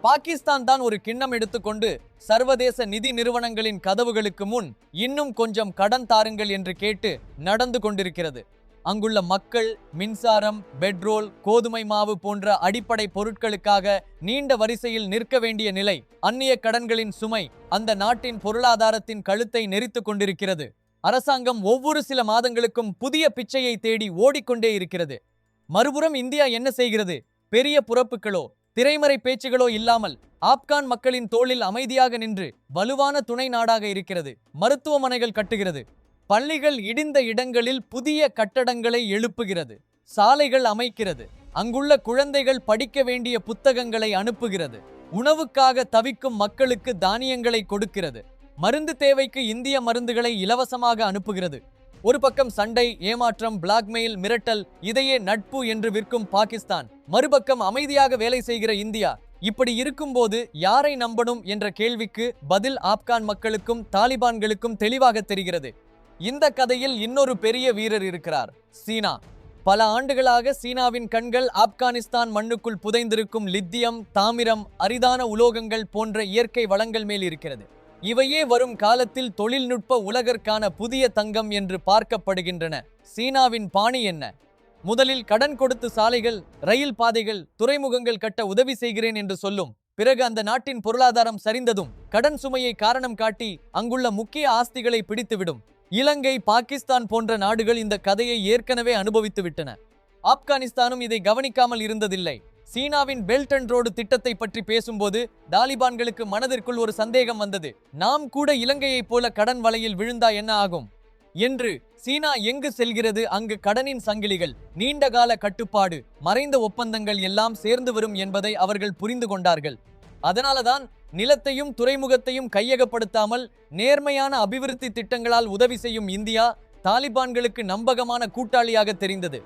பாகிஸ்தான் தான் ஒரு கிண்ணம் எடுத்துக்கொண்டு சர்வதேச நிதி நிறுவனங்களின் கதவுகளுக்கு முன் இன்னும் கொஞ்சம் கடன் தாருங்கள் என்று கேட்டு நடந்து கொண்டிருக்கிறது. அங்குள்ள மக்கள் மின்சாரம், பெட்ரோல், கோதுமை மாவு போன்ற அடிப்படை பொருட்களுக்காக நீண்ட வரிசையில் நிற்க வேண்டிய நிலை. அந்நிய கடன்களின் சுமை அந்த நாட்டின் பொருளாதாரத்தின் கழுத்தை நெரித்து கொண்டிருக்கிறது. அரசாங்கம் ஒவ்வொரு சில மாதங்களுக்கும் புதிய பிச்சையை தேடி ஓடிக்கொண்டே இருக்கிறது. மறுபுறம் இந்தியா என்ன செய்கிறது? பெரிய புறப்புகளோ திரைமறை பேச்சுகளோ இல்லாமல் ஆப்கான் மக்களின் தோளில் அமைதியாக நின்று வலுவான துணை நாடாக இருக்கிறது. மருத்துவமனைகள் கட்டுகிறது, பள்ளிகள் இடிந்த இடங்களில் புதிய கட்டடங்களை எழுப்புகிறது, சாலைகள் அமைக்கிறது, அங்குள்ள குழந்தைகள் படிக்க வேண்டிய புத்தகங்களை அனுப்புகிறது, உணவுக்காக தவிக்கும் மக்களுக்கு தானியங்களை கொடுக்கிறது, மருந்து தேவைக்கு இந்திய மருந்துகளை இலவசமாக அனுப்புகிறது. ஒரு பக்கம் சண்டை, ஏமாற்றம், பிளாக்மெயில், மிரட்டல், இதையே நட்பு என்று விற்கும் பாகிஸ்தான், மறுபக்கம் அமைதியாக வேலை செய்கிற இந்தியா. இப்படி இருக்கும்போது யாரை நம்பணும் என்ற கேள்விக்கு பதில் ஆப்கான் மக்களுக்கும் தாலிபான்களுக்கும் தெளிவாக தெரிகிறது. இந்த கதையில் இன்னொரு பெரிய வீரர் இருக்கிறார், சீனா. பல ஆண்டுகளாக சீனாவின் கண்கள் ஆப்கானிஸ்தான் மண்ணுக்குள் புதைந்திருக்கும் லித்தியம், தாமிரம், அரிதான உலோகங்கள் போன்ற இயற்கை வளங்கள் மேல் இருக்கிறது. இவையே வரும் காலத்தில் தொழில்நுட்ப உலகிற்கான புதிய தங்கம் என்று பார்க்கப்படுகின்றன. சீனாவின் பாணி என்ன? முதலில் கடன் கொடுத்து சாலைகள், ரயில் பாதைகள், துறைமுகங்கள் கட்ட உதவி செய்கிறேன் என்று சொல்லும். பிறகு அந்த நாட்டின் பொருளாதாரம் சரிந்ததும் கடன் சுமையை காரணம் காட்டி அங்குள்ள முக்கிய ஆஸ்திகளை பிடித்துவிடும். இலங்கை, பாகிஸ்தான் போன்ற நாடுகள் இந்த கதையை ஏற்கனவே அனுபவித்து விட்டன. ஆப்கானிஸ்தானும் இதை கவனிக்காமல் இருந்ததில்லை. சீனாவின் பெல்ட் அண்ட் ரோடு திட்டத்தை பற்றி பேசும்போது தாலிபான்களுக்கு மனதிற்குள் ஒரு சந்தேகம் வந்தது. நாம் கூட இலங்கையைப் போல கடன் வலையில் விழுந்தா என்ன ஆகும் என்று. சீனா எங்கு செல்கிறது அங்கு கடனின் சங்கிலிகள், நீண்டகால கட்டுப்பாடு, மறைந்த ஒப்பந்தங்கள் எல்லாம் சேர்ந்து வரும் என்பதை அவர்கள் புரிந்து கொண்டார்கள். அதனாலதான் நிலத்தையும் துறைமுகத்தையும் கையகப்படுத்தாமல் நேர்மையான அபிவிருத்தி திட்டங்களால் உதவி செய்யும் இந்தியா தாலிபான்களுக்கு நம்பகமான கூட்டாளியாக தெரிந்தது.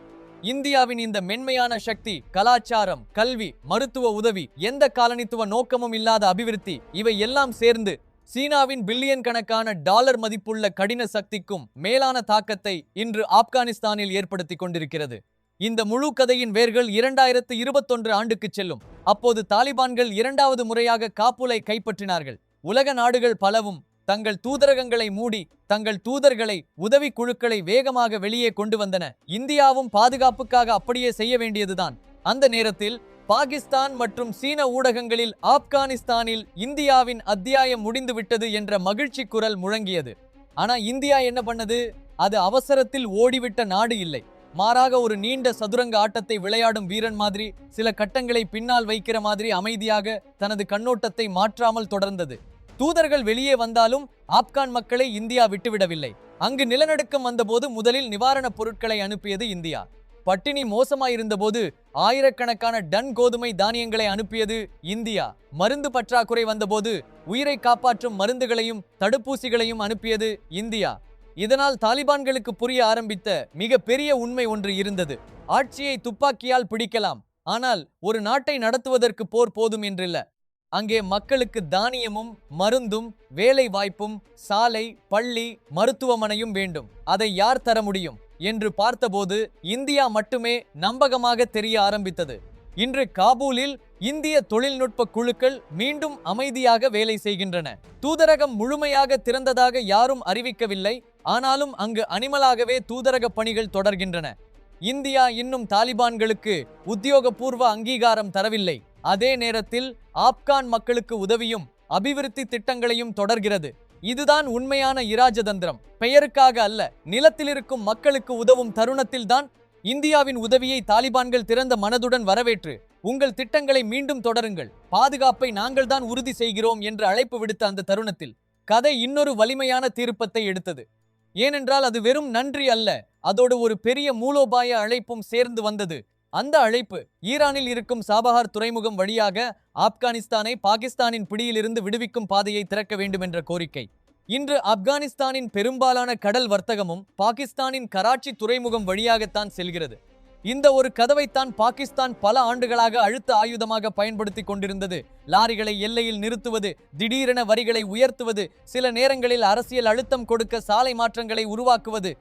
இந்தியாவின் இந்த மென்மையான சக்தி, கலாச்சாரம், கல்வி, மருத்துவ உதவி, எந்த காலனித்துவ நோக்கமும் இல்லாத அபிவிருத்தி, இவை எல்லாம் சேர்ந்து சீனாவின் பில்லியன் கணக்கான டாலர் மதிப்புள்ள கடின சக்திக்கும் மேலான தாக்கத்தை இன்று ஆப்கானிஸ்தானில் ஏற்படுத்தி கொண்டிருக்கிறது. இந்த முழு கதையின் வேர்கள் 2021 ஆண்டுக்கு செல்லும். அப்போது தாலிபான்கள் இரண்டாவது முறையாக காபூலை கைப்பற்றினார்கள். உலக நாடுகள் பலவும் தங்கள் தூதரகங்களை மூடி தங்கள் தூதர்களை, உதவி குழுக்களை வேகமாக வெளியே கொண்டு வந்தன. இந்தியாவும் பாதுகாப்புக்காக அப்படியே செய்ய வேண்டியதுதான். அந்த நேரத்தில் பாகிஸ்தான் மற்றும் சீன ஊடகங்களில் ஆப்கானிஸ்தானில் இந்தியாவின் அத்தியாயம் முடிந்துவிட்டது என்ற மகிழ்ச்சி குரல் முழங்கியது. ஆனா இந்தியா என்ன பண்ணது? அது அவசரத்தில் ஓடிவிட்ட நாடு இல்லை. மாறாக ஒரு நீண்ட சதுரங்க ஆட்டத்தை விளையாடும் வீரன் மாதிரி, சில கட்டங்களை பின்னால் வைக்கிற மாதிரி அமைதியாக தனது கண்ணோட்டத்தை மாற்றாமல் தொடர்ந்தது. தூதர்கள் வெளியே வந்தாலும் ஆப்கான் மக்களை இந்தியா விட்டுவிடவில்லை. அங்கு நிலநடுக்கம் வந்தபோது முதலில் நிவாரணப் பொருட்களை அனுப்பியது இந்தியா. பட்டினி மோசமாயிருந்தபோது ஆயிரக்கணக்கான டன் கோதுமை தானியங்களை அனுப்பியது இந்தியா. மருந்து பற்றாக்குறை வந்தபோது உயிரை காப்பாற்றும் மருந்துகளையும் தடுப்பூசிகளையும் அனுப்பியது இந்தியா. இதனால் தாலிபான்களுக்கு புரிய ஆரம்பித்த மிக பெரிய உண்மை ஒன்று இருந்தது. ஆட்சியை துப்பாக்கியால் பிடிக்கலாம், ஆனால் ஒரு நாட்டை நடத்துவதற்கு போர் போதும் என்றில்ல. அங்கே மக்களுக்கு தானியமும் மருந்தும் வேலை வாய்ப்பும் சாலை பள்ளி மருத்துவமனையும் வேண்டும். அதை யார் தர முடியும் என்று பார்த்தபோது இந்தியா மட்டுமே நம்பகமாக தெரிய ஆரம்பித்தது. இன்று காபூலில் இந்திய தொழில்நுட்ப குழுக்கள் மீண்டும் அமைதியாக வேலை செய்கின்றன. தூதரகம் முழுமையாக திறந்ததாக யாரும் அறிவிக்கவில்லை, ஆனாலும் அங்கு அனிமலாகவே தூதரக பணிகள் தொடர்கின்றன. இந்தியா இன்னும் தாலிபான்களுக்கு உத்தியோகபூர்வ அங்கீகாரம் தரவில்லை. அதே நேரத்தில் ஆப்கான் மக்களுக்கு உதவியும் அபிவிருத்தி திட்டங்களையும் தொடர்கிறது. இதுதான் உண்மையான இராஜதந்திரம். பெயருக்காக அல்ல, நிலத்தில் இருக்கும் மக்களுக்கு உதவும் தருணத்தில்தான் இந்தியாவின் உதவியை தாலிபான்கள் திறந்த மனதுடன் வரவேற்று, உங்கள் திட்டங்களை மீண்டும் தொடருங்கள், பாதுகாப்பை நாங்கள் தான் உறுதி செய்கிறோம் என்று அழைப்பு விடுத்த அந்த தருணத்தில் கதை இன்னொரு வலிமையான தீர்ப்பத்தை எடுத்தது. ஏனென்றால் அது வெறும் நன்றி அல்ல, அதோடு ஒரு பெரிய மூலோபாய அழைப்பும் சேர்ந்து வந்தது. அந்த அழைப்பு ஈரானில் இருக்கும் சாபஹார் துறைமுகம் வழியாக ஆப்கானிஸ்தானை பாகிஸ்தானின் பிடியிலிருந்து விடுவிக்கும் பாதையை திறக்க வேண்டும் என்ற கோரிக்கை. இன்று ஆப்கானிஸ்தானின் பெரும்பாலான கடல் வர்த்தகமும் பாகிஸ்தானின் கராச்சி துறைமுகம் வழியாகத்தான் செல்கிறது. இந்த ஒரு கதவைத்தான் பாகிஸ்தான் பல ஆண்டுகளாக அழுத்த ஆயுதமாக பயன்படுத்தி கொண்டிருந்தது. லாரிகளை எல்லையில் நிறுத்துவது, திடீரென வரிகளை உயர்த்துவது, சில நேரங்களில் அரசியல் அழுத்தம் கொடுக்க சாலை மாற்றங்களை உருவாக்குவது.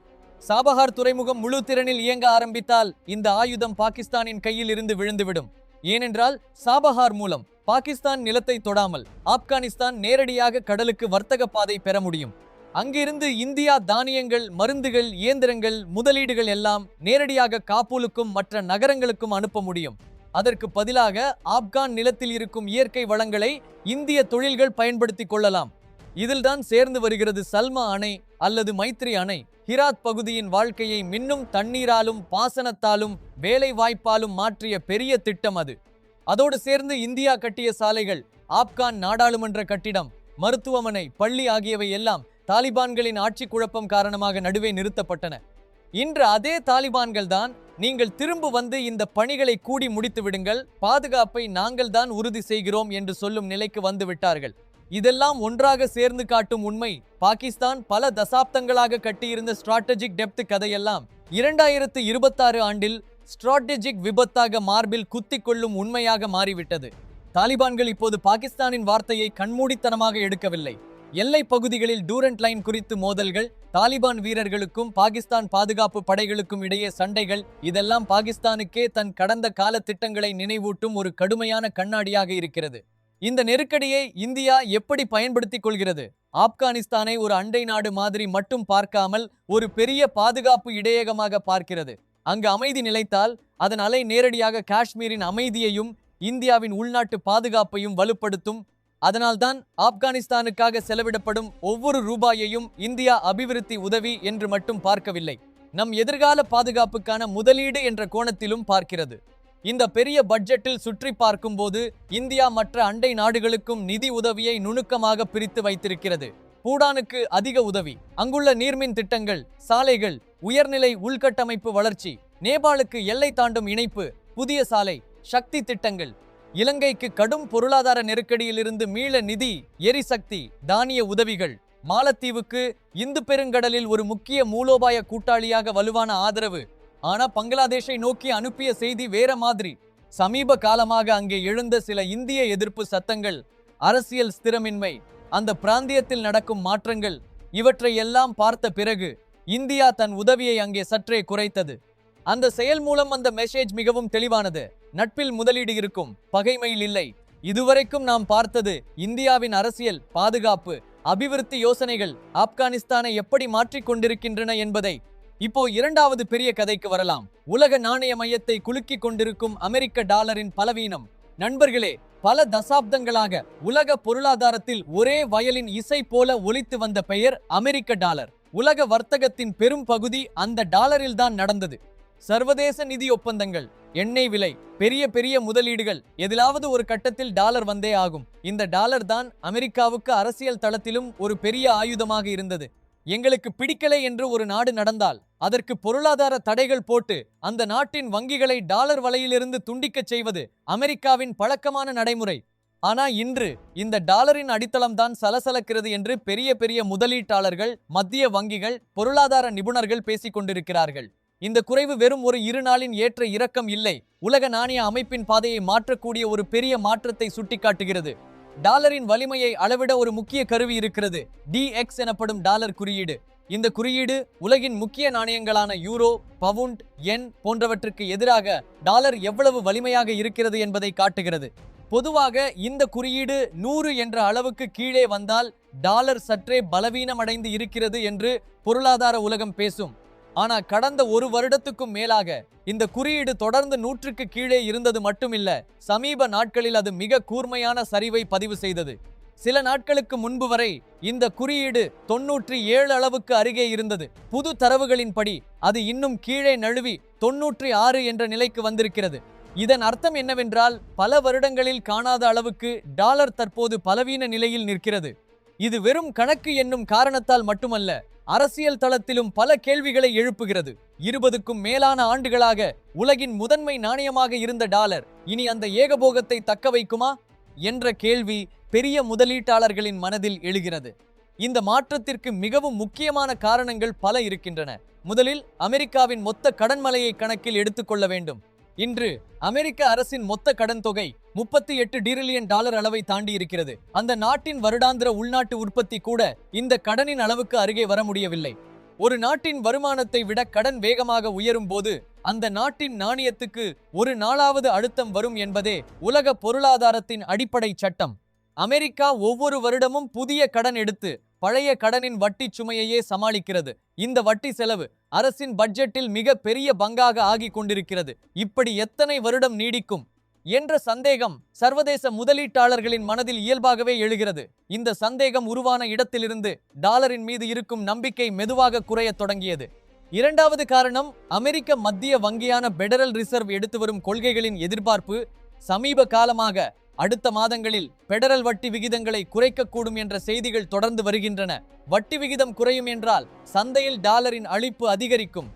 சாபஹார் துறைமுகம் முழு திறனில் இயங்க ஆரம்பித்தால் இந்த ஆயுதம் பாகிஸ்தானின் கையில் இருந்து விழுந்துவிடும். ஏனென்றால் சாபஹார் மூலம் பாகிஸ்தான் நிலத்தை தொடாமல் ஆப்கானிஸ்தான் நேரடியாக கடலுக்கு வர்த்தக பாதை பெற முடியும். அங்கிருந்து இந்தியா தானியங்கள், மருந்துகள், இயந்திரங்கள், முதலீடுகள் எல்லாம் நேரடியாக காபூலுக்கும் மற்ற நகரங்களுக்கும் அனுப்ப முடியும். அதற்கு பதிலாக ஆப்கான் நிலத்தில் இருக்கும் இயற்கை வளங்களை இந்திய தொழில்கள் பயன்படுத்திக் கொள்ளலாம். இதில்தான் சேர்ந்து வருகிறது சல்மா அணை அல்லது மைத்ரி அணை. ஹிராத் பகுதியின் வாழ்க்கையை மின்னும் தண்ணீராலும் பாசனத்தாலும் வேலை வாய்ப்பாலும் மாற்றிய பெரிய திட்டம் அது. அதோடு சேர்ந்து இந்தியா கட்டிய சாலைகள், ஆப்கான் நாடாளுமன்ற கட்டிடம், மருத்துவமனை, பள்ளி ஆகியவை எல்லாம் தாலிபான்களின் ஆட்சி குழப்பம் காரணமாக நடுவே நிறுத்தப்பட்டன. இன்று அதே தாலிபான்கள் தான் நீங்கள் திரும்ப வந்து இந்த பணிகளை கூடி முடித்து விடுங்கள், பாதுகாப்பை நாங்கள் தான் உறுதி செய்கிறோம் என்று சொல்லும் நிலைக்கு வந்து விட்டார்கள். இதெல்லாம் ஒன்றாக சேர்ந்து காட்டும் உண்மை, பாகிஸ்தான் பல தசாப்தங்களாக கட்டியிருந்த ஸ்ட்ராட்டஜிக் டெப்த் கதையெல்லாம் 2026 ஆண்டில் ஸ்ட்ராட்டஜிக் விபத்தாக மார்பில் குத்திக் கொள்ளும் உண்மையாக மாறிவிட்டது. தாலிபான்கள் இப்போது பாகிஸ்தானின் வார்த்தையை கண்மூடித்தனமாக எடுக்கவில்லை. எல்லை பகுதிகளில் டூரண்ட் லைன் குறித்து மோதல்கள், தாலிபான் வீரர்களுக்கும் பாகிஸ்தான் பாதுகாப்பு படைகளுக்கும் இடையே சண்டைகள், இதெல்லாம் பாகிஸ்தானுக்கே தன் கடந்த கால திட்டங்களை நினைவூட்டும் ஒரு கடுமையான கண்ணாடியாக இருக்கிறது. இந்த நெருக்கடியை இந்தியா எப்படி பயன்படுத்திக் கொள்கிறது? ஆப்கானிஸ்தானை ஒரு அண்டை நாடு மாதிரி மட்டும் பார்க்காமல் ஒரு பெரிய பாதுகாப்பு இடையகமாக பார்க்கிறது. அங்கு அமைதி நிலைத்தால் அதன் அலை நேரடியாக காஷ்மீரின் அமைதியையும் இந்தியாவின் உள்நாட்டு பாதுகாப்பையும் வலுப்படுத்தும். அதனால்தான் ஆப்கானிஸ்தானுக்காக செலவிடப்படும் ஒவ்வொரு ரூபாயையும் இந்தியா அபிவிருத்தி உதவி என்று மட்டும் பார்க்கவில்லை, நம் எதிர்கால பாதுகாப்புக்கான முதலீடு என்ற கோணத்திலும் பார்க்கிறது. இந்த பெரிய பட்ஜெட்டில் சுற்றி பார்க்கும்போது இந்தியா மற்ற அண்டை நாடுகளுக்கும் நிதி உதவியை நுணுக்கமாக பிரித்து வைத்திருக்கிறது. பூடானுக்கு அதிக உதவி, அங்குள்ள நீர்மின் திட்டங்கள், சாலைகள், உயர்நிலை உள்கட்டமைப்பு வளர்ச்சி. நேபாளுக்கு எல்லை தாண்டும் இணைப்பு, புதிய சாலை, சக்தி திட்டங்கள். இலங்கைக்கு கடும் பொருளாதார நெருக்கடியிலிருந்து மீள நிதி, எரிசக்தி, தானிய உதவிகள். மாலத்தீவுக்கு இந்து பெருங்கடலில் ஒரு முக்கிய மூலோபாய கூட்டாளியாக வலுவான ஆதரவு. ஆனா பங்களாதேஷை நோக்கி அனுப்பிய செய்தி வேற மாதிரி. சமீப காலமாக அங்கே எழுந்த சில இந்திய எதிர்ப்பு சத்தங்கள், அரசியல் ஸ்திரமின்மை, அந்த பிராந்தியத்தில் நடக்கும் மாற்றங்கள், இவற்றை எல்லாம் பார்த்த பிறகு இந்தியா தன் உதவியை அங்கே சற்றே குறைத்தது. அந்த செயல் மூலம் அந்த மெசேஜ் மிகவும் தெளிவானது. நட்பில் முதலீடு இருக்கும், பகைமையில் இல்லை. இதுவரைக்கும் நாம் பார்த்தது இந்தியாவின் அரசியல், பாதுகாப்பு, அபிவிருத்தி யோசனைகள் ஆப்கானிஸ்தானை எப்படி மாற்றிக் கொண்டிருக்கின்றன என்பதை. இப்போ இரண்டாவது பெரிய கதைக்கு வரலாம். உலக நாணய மையத்தை குலுக்கிக் கொண்டிருக்கும் அமெரிக்க டாலரின் பலவீனம். நண்பர்களே, பல தசாப்தங்களாக உலக பொருளாதாரத்தில் ஒரே வயலின் இசை போல ஒலித்து வந்த பெயர் அமெரிக்க டாலர். உலக வர்த்தகத்தின் பெரும் பகுதி அந்த டாலரில்தான் நடந்தது. சர்வதேச நிதி ஒப்பந்தங்கள், எண்ணெய் விலை, பெரிய பெரிய முதலீடுகள், எதிலாவது ஒரு கட்டத்தில் டாலர் வந்தே ஆகும். இந்த டாலர் தான் அமெரிக்காவுக்கு அரசியல் தளத்திலும் ஒரு பெரிய ஆயுதமாக இருந்தது. எங்களுக்கு பிடிக்கலை என்று ஒரு நாடு நடந்தால் அதற்கு பொருளாதார தடைகள் போட்டு அந்த நாட்டின் வங்கிகளை டாலர் வலையிலிருந்து துண்டிக்கச் செய்வது அமெரிக்காவின் பழக்கமான நடைமுறை. ஆனா இன்று இந்த டாலரின் அடித்தளம்தான் சலசலக்கிறது என்று பெரிய பெரிய முதலீட்டாளர்கள், மத்திய வங்கிகள், பொருளாதார நிபுணர்கள் பேசிக் கொண்டிருக்கிறார்கள். இந்த குறைவு வெறும் ஒரு 2 நாளின் ஏற்ற இறக்கம் இல்லை, உலக நாணய அமைப்பின் பாதையை மாற்றக்கூடிய ஒரு பெரிய மாற்றத்தை சுட்டிக்காட்டுகிறது. டாலரின் வலிமையை அளவிட ஒரு முக்கிய கருவி இருக்கிறது, DX எனப்படும் டாலர் குறியீடு. இந்த குறியீடு உலகின் முக்கிய நாணயங்களான யூரோ, பவுண்ட், யென் போன்றவற்றுக்கு எதிராக டாலர் எவ்வளவு வலிமையாக இருக்கிறது என்பதை காட்டுகிறது. பொதுவாக இந்த குறியீடு 100 என்ற அளவுக்கு கீழே வந்தால் டாலர் சற்றே பலவீனமடைந்து இருக்கிறது என்று பொருளாதார உலகம் பேசும். ஆனா கடந்த ஒரு வருடத்துக்கும் மேலாக இந்த குறியீடு தொடர்ந்து 100க்கு கீழே இருந்தது மட்டுமில்ல, சமீப நாட்களில் அது மிக கூர்மையான சரிவை பதிவு செய்தது. சில நாட்களுக்கு முன்பு வரை இந்த குறியீடு 97 அளவுக்கு அருகே இருந்தது. புது தரவுகளின்படி அது இன்னும் கீழே நழுவி 96 என்ற நிலைக்கு வந்திருக்கிறது. இதன் அர்த்தம் என்னவென்றால் பல வருடங்களில் காணாத அளவுக்கு டாலர் தற்போது பலவீன நிலையில் நிற்கிறது. இது வெறும் கணக்கு என்னும் காரணத்தால் மட்டுமல்ல, அரசியல் தளத்திலும் பல கேள்விகளை எழுப்புகிறது. 20க்கும் மேலான ஆண்டுகளாக உலகின் முதன்மை நாணயமாக இருந்த டாலர் இனி அந்த ஏகபோகத்தை தக்க வைக்குமா என்ற கேள்வி பெரிய முதலீட்டாளர்களின் மனதில் எழுகிறது. இந்த மாற்றத்திற்கு மிகவும் முக்கியமான காரணங்கள் பல இருக்கின்றன. முதலில் அமெரிக்காவின் மொத்த கடன் மலையை கணக்கில் எடுத்துக்கொள்ள வேண்டும். இன்று அமெரிக்க அரசின் மொத்த கடன் தொகை 38 டிரில்லியன் டாலர் அளவை தாண்டி இருக்கிறது. அந்த நாட்டின் வருடாந்திர உள்நாட்டு உற்பத்தி கூட இந்த கடனின் அளவுக்கு அருகே வர முடியவில்லை. ஒரு நாட்டின் வருமானத்தை விட கடன் வேகமாக உயரும் போது அந்த நாட்டின் நாணயத்துக்கு ஒரு நாளாவது அழுத்தம் வரும் என்பதே உலக பொருளாதாரத்தின் அடிப்படை சட்டம். அமெரிக்கா ஒவ்வொரு வருடமும் புதிய கடன் எடுத்து பழைய கடனின் வட்டி சுமையையே சமாளிக்கிறது. இந்த வட்டி செலவு அரசின் பட்ஜெட்டில் மிக பெரிய பங்காக ஆகிக் கொண்டிருக்கிறது. இப்படி எத்தனை வருடம் நீடிக்கும் என்ற சந்தேகம் சர்வதேச முதலீட்டாளர்களின் மனதில் இயல்பாகவே எழுகிறது. இந்த சந்தேகம் உருவான இடத்திலிருந்து டாலரின் மீது இருக்கும் நம்பிக்கை மெதுவாக குறையத் தொடங்கியது. இரண்டாவது காரணம், அமெரிக்க மத்திய வங்கியான பெடரல் ரிசர்வ் எடுத்து வரும் கொள்கைகளின் எதிர்பார்ப்பு. சமீப காலமாக அடுத்த மாதங்களில் பெடரல் வட்டி விகிதங்களை குறைக்கக்கூடும் என்ற செய்திகள் தொடர்ந்து வருகின்றன. வட்டி விகிதம் குறையும் என்றால் சந்தையில் டாலரின் அளிப்பு அதிகரிக்கும்.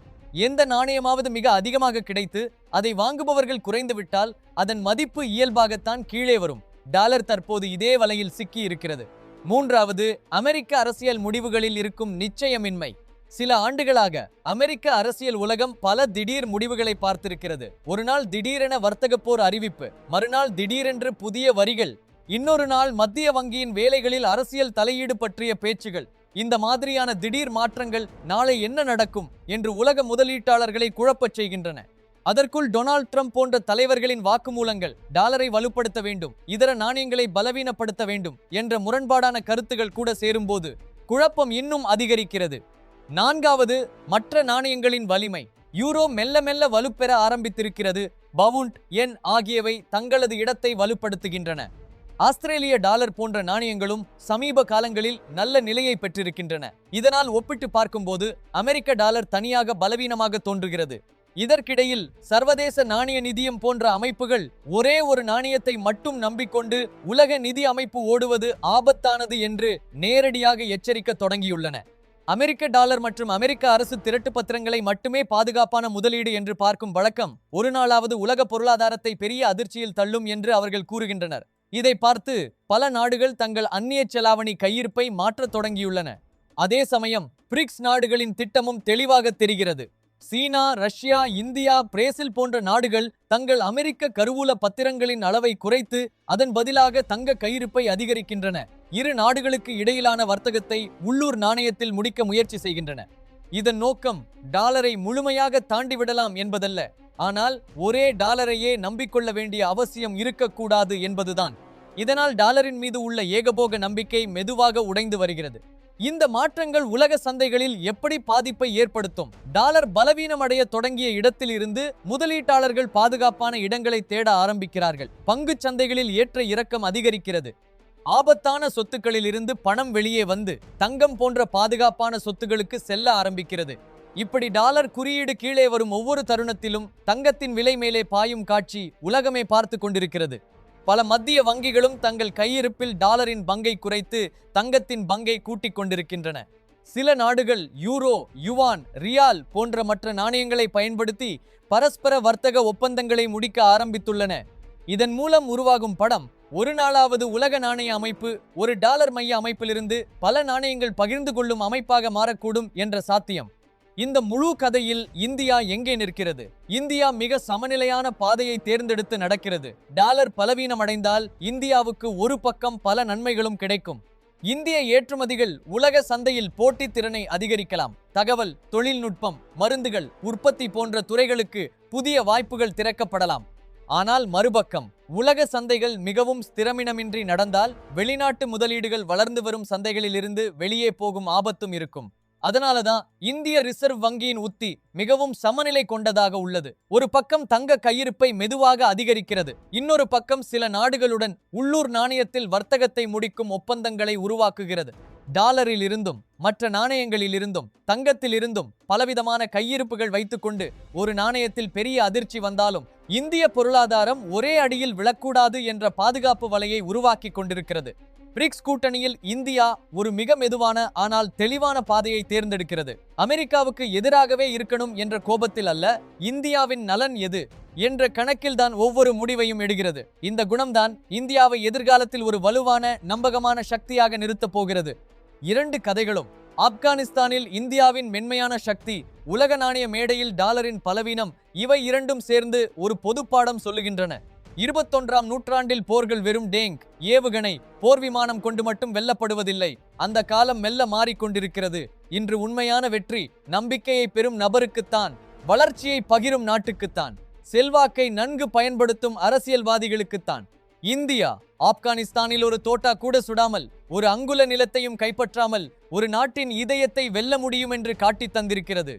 எந்த நாணயமாவது மிக அதிகமாக கிடைத்து அதை வாங்குபவர்கள் குறைந்துவிட்டால் அதன் மதிப்பு இயல்பாகத்தான் கீழே வரும். டாலர் தற்போது இதே வலையில் சிக்கி இருக்கிறது. மூன்றாவது, அமெரிக்க அரசியல் முடிவுகளில் இருக்கும் நிச்சயமின்மை. சில ஆண்டுகளாக அமெரிக்க அரசியல் உலகம் பல திடீர் முடிவுகளை பார்த்திருக்கிறது. ஒரு நாள் திடீரென வர்த்தக போர் அறிவிப்பு, மறுநாள் திடீரென்று புதிய வரிகள், இன்னொரு நாள் மத்திய வங்கியின் வேலைகளில் அரசியல் தலையீடு பற்றிய பேச்சுகள். இந்த மாதிரியான திடீர் மாற்றங்கள் நாளை என்ன நடக்கும் என்று உலக முதலீட்டாளர்களை குழப்பச் செய்கின்றன. அதற்குள் டொனால்ட் ட்ரம்ப் போன்ற தலைவர்களின் வாக்குமூலங்கள் டாலரை வலுப்படுத்த வேண்டும், இதர நாணயங்களை பலவீனப்படுத்த வேண்டும் என்ற முரண்பாடான கருத்துகள் கூட சேரும்போது குழப்பம் இன்னும் அதிகரிக்கிறது. நான்காவது, மற்ற நாணயங்களின் வலிமை. யூரோ மெல்ல மெல்ல வலுப்பெற ஆரம்பித்திருக்கிறது. பவுண்ட், யென் ஆகியவை தங்களது இடத்தை வலுப்படுத்துகின்றன. ஆஸ்திரேலிய டாலர் போன்ற நாணயங்களும் சமீப காலங்களில் நல்ல நிலையை பெற்றிருக்கின்றன. இதனால் ஒப்பிட்டு பார்க்கும்போது அமெரிக்க டாலர் தனியாக பலவீனமாக தோன்றுகிறது. இதற்கிடையில் சர்வதேச நாணய நிதியம் போன்ற அமைப்புகள் ஒரே ஒரு நாணயத்தை மட்டும் நம்பிக்கொண்டு உலக நிதி அமைப்பு ஓடுவது ஆபத்தானது என்று நேரடியாக எச்சரிக்க தொடங்கியுள்ளன. அமெரிக்க டாலர் மற்றும் அமெரிக்க அரசு திரட்டு பத்திரங்களை மட்டுமே பாதுகாப்பான முதலீடு என்று பார்க்கும் வழக்கம் ஒரு நாளாவது உலக பொருளாதாரத்தை பெரிய அதிர்ச்சியில் தள்ளும் என்று அவர்கள் கூறுகின்றனர். இதை பார்த்து பல நாடுகள் தங்கள் அந்நிய செலாவணி கையிருப்பை மாற்றத் தொடங்கியுள்ளன. அதே சமயம் பிரிக்ஸ் நாடுகளின் திட்டமும் தெளிவாக தெரிகிறது. சீனா, ரஷ்யா, இந்தியா, பிரேசில் போன்ற நாடுகள் தங்கள் அமெரிக்க கருவூல பத்திரங்களின் அளவை குறைத்து அதன் பதிலாக தங்க கையிருப்பை அதிகரிக்கின்றன. இரு நாடுகளுக்கு இடையிலான வர்த்தகத்தை உள்ளூர் நாணயத்தில் முடிக்க முயற்சி செய்கின்றன. இதன் நோக்கம் டாலரை முழுமையாக தாண்டிவிடலாம் என்பதல்ல, ஆனால் ஒரே டாலரையே நம்பிக்கொள்ள வேண்டிய அவசியம் இருக்கக்கூடாது என்பதுதான். இதனால் டாலரின் மீது உள்ள ஏகபோக நம்பிக்கை மெதுவாக உடைந்து வருகிறது. இந்த மாற்றங்கள் உலக சந்தைகளில் எப்படி பாதிப்பை ஏற்படுத்தும்? டாலர் பலவீனமடைய தொடங்கிய இடத்தில் இருந்து முதலீட்டாளர்கள் பாதுகாப்பான இடங்களை தேட ஆரம்பிக்கிறார்கள். பங்குச் சந்தைகளில் ஏற்ற இறக்கம் அதிகரிக்கிறது. ஆபத்தான சொத்துக்களில் இருந்து பணம் வெளியே வந்து தங்கம் போன்ற பாதுகாப்பான சொத்துகளுக்கு செல்ல ஆரம்பிக்கிறது. இப்படி டாலர் குறியீடு கீழே வரும் ஒவ்வொரு தருணத்திலும் தங்கத்தின் விலை மேலே பாயும் காட்சி உலகமே பார்த்து கொண்டிருக்கிறது. பல மத்திய வங்கிகளும் தங்கள் கையிருப்பில் டாலரின் பங்கை குறைத்து தங்கத்தின் பங்கை கூட்டிக் கொண்டிருக்கின்றன. சில நாடுகள் யூரோ, யுவான், ரியால் போன்ற மற்ற நாணயங்களை பயன்படுத்தி பரஸ்பர வர்த்தக ஒப்பந்தங்களை முடிக்க ஆரம்பித்துள்ளன. இதன் மூலம் உருவாகும் படம் ஒரு நாளாவது உலக நாணய அமைப்பு ஒரு டாலர் மைய அமைப்பிலிருந்து பல நாணயங்கள் பகிர்ந்து கொள்ளும் அமைப்பாக மாறக்கூடும் என்ற சாத்தியம். இந்த முழு கதையில் இந்தியா எங்கே நிற்கிறது? இந்தியா மிக சமநிலையான பாதையை தேர்ந்தெடுத்து நடக்கிறது. டாலர் பலவீனமடைந்தால் இந்தியாவுக்கு ஒரு பக்கம் பல நன்மைகளும் கிடைக்கும். இந்திய ஏற்றுமதிகள் உலக சந்தையில் போட்டித் திறனை அதிகரிக்கலாம். தகவல், தொழில்நுட்பம், மருந்துகள், உற்பத்தி போன்ற துறைகளுக்கு புதிய வாய்ப்புகள் திறக்கப்படலாம். ஆனால் மறுபக்கம், உலக சந்தைகள் மிகவும் ஸ்திரமினமின்றி நடந்தால் வெளிநாட்டு முதலீடுகள் வளர்ந்து வரும் சந்தைகளிலிருந்து வெளியே போகும் ஆபத்தும் இருக்கும். அதனாலதான் இந்திய ரிசர்வ் வங்கியின் உத்தி மிகவும் சமநிலை கொண்டதாக உள்ளது. ஒரு பக்கம் தங்க கையிருப்பை மெதுவாக அதிகரிக்கிறது, இன்னொரு பக்கம் சில நாடுகளுடன் உள்ளூர் நாணயத்தில் வர்த்தகத்தை முடிக்கும் ஒப்பந்தங்களை உருவாக்குகிறது. டாலரில் இருந்தும் மற்ற நாணயங்களில் இருந்தும் தங்கத்தில் இருந்தும் பலவிதமான கையிருப்புகள் வைத்துக்கொண்டு ஒரு நாணயத்தில் பெரிய அதிர்ச்சி வந்தாலும் இந்திய பொருளாதாரம் ஒரே அடியில் விழக்கூடாது என்ற பாதுகாப்பு வலையை உருவாக்கி கொண்டிருக்கிறது. பிரிக்ஸ் கூட்டணியில் இந்தியா ஒரு மிக மெதுவான ஆனால் தெளிவான பாதையை தேர்ந்தெடுக்கிறது. அமெரிக்காவுக்கு எதிராகவே இருக்கணும் என்ற கோபத்தில் அல்ல, இந்தியாவின் நலன் எது என்ற கணக்கில் தான் ஒவ்வொரு முடிவையும் எடுக்கிறது. இந்த குணம்தான் இந்தியாவை எதிர்காலத்தில் ஒரு வலுவான நம்பகமான சக்தியாக நிறுத்தப் போகிறது. இரண்டு கதைகளும், ஆப்கானிஸ்தானில் இந்தியாவின் மென்மையான சக்தி, உலக நாணய மேடையில் டாலரின் பலவீனம், இவை இரண்டும் சேர்ந்து ஒரு பொதுப்பாடம் சொல்லுகின்றன. 21ஆம் நூற்றாண்டில் போர்கள் வெறும் டேங்க், ஏவுகணை, போர் விமானம் கொண்டு மட்டும் வெல்லப்படுவதில்லை. அந்த காலம் மெல்ல மாறிக்கொண்டிருக்கிறது. இன்று உண்மையான வெற்றி நம்பிக்கையை பெறும் நபருக்குத்தான், வளர்ச்சியை பகிரும் நாட்டுக்குத்தான், செல்வாக்கை நன்கு பயன்படுத்தும் அரசியல்வாதிகளுக்குத்தான். இந்தியா ஆப்கானிஸ்தானில் ஒரு தோட்டா கூட சுடாமல், ஒரு அங்குல நிலத்தையும் கைப்பற்றாமல் ஒரு நாட்டின் இதயத்தை வெல்ல முடியும் என்று காட்டித் தந்திருக்கிறது.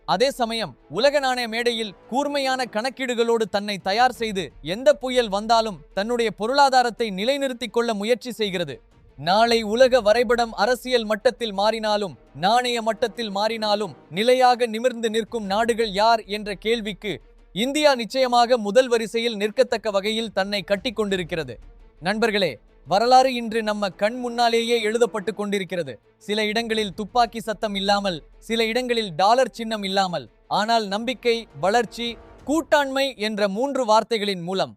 அதே சமயம் உலக நாணய மேடையில் கூர்மையான கணக்கீடுகளோடு தன்னை தயார் செய்து எந்த புயல் வந்தாலும் தன்னுடைய பொருளாதாரத்தை நிலைநிறுத்திக் கொள்ள முயற்சி செய்கிறது. நாளை உலக வரைபடம் அரசியல் மட்டத்தில் மாறினாலும் நாணய மட்டத்தில் மாறினாலும் நிலையாக நிமிர்ந்து நிற்கும் நாடுகள் யார் என்ற கேள்விக்கு இந்தியா நிச்சயமாக முதல் வரிசையில் நிற்கத்தக்க வகையில் தன்னை கட்டிக்கொண்டிருக்கிறது. நண்பர்களே, வரலாறு இன்று நம்ம கண் முன்னாலேயே எழுதப்பட்டு கொண்டிருக்கிறது. சில இடங்களில் துப்பாக்கி சத்தம் இல்லாமல், சில இடங்களில் டாலர் சின்னம் இல்லாமல், ஆனால் நம்பிக்கை, வளர்ச்சி, கூட்டாண்மை என்ற 3 வார்த்தைகளின் மூலம்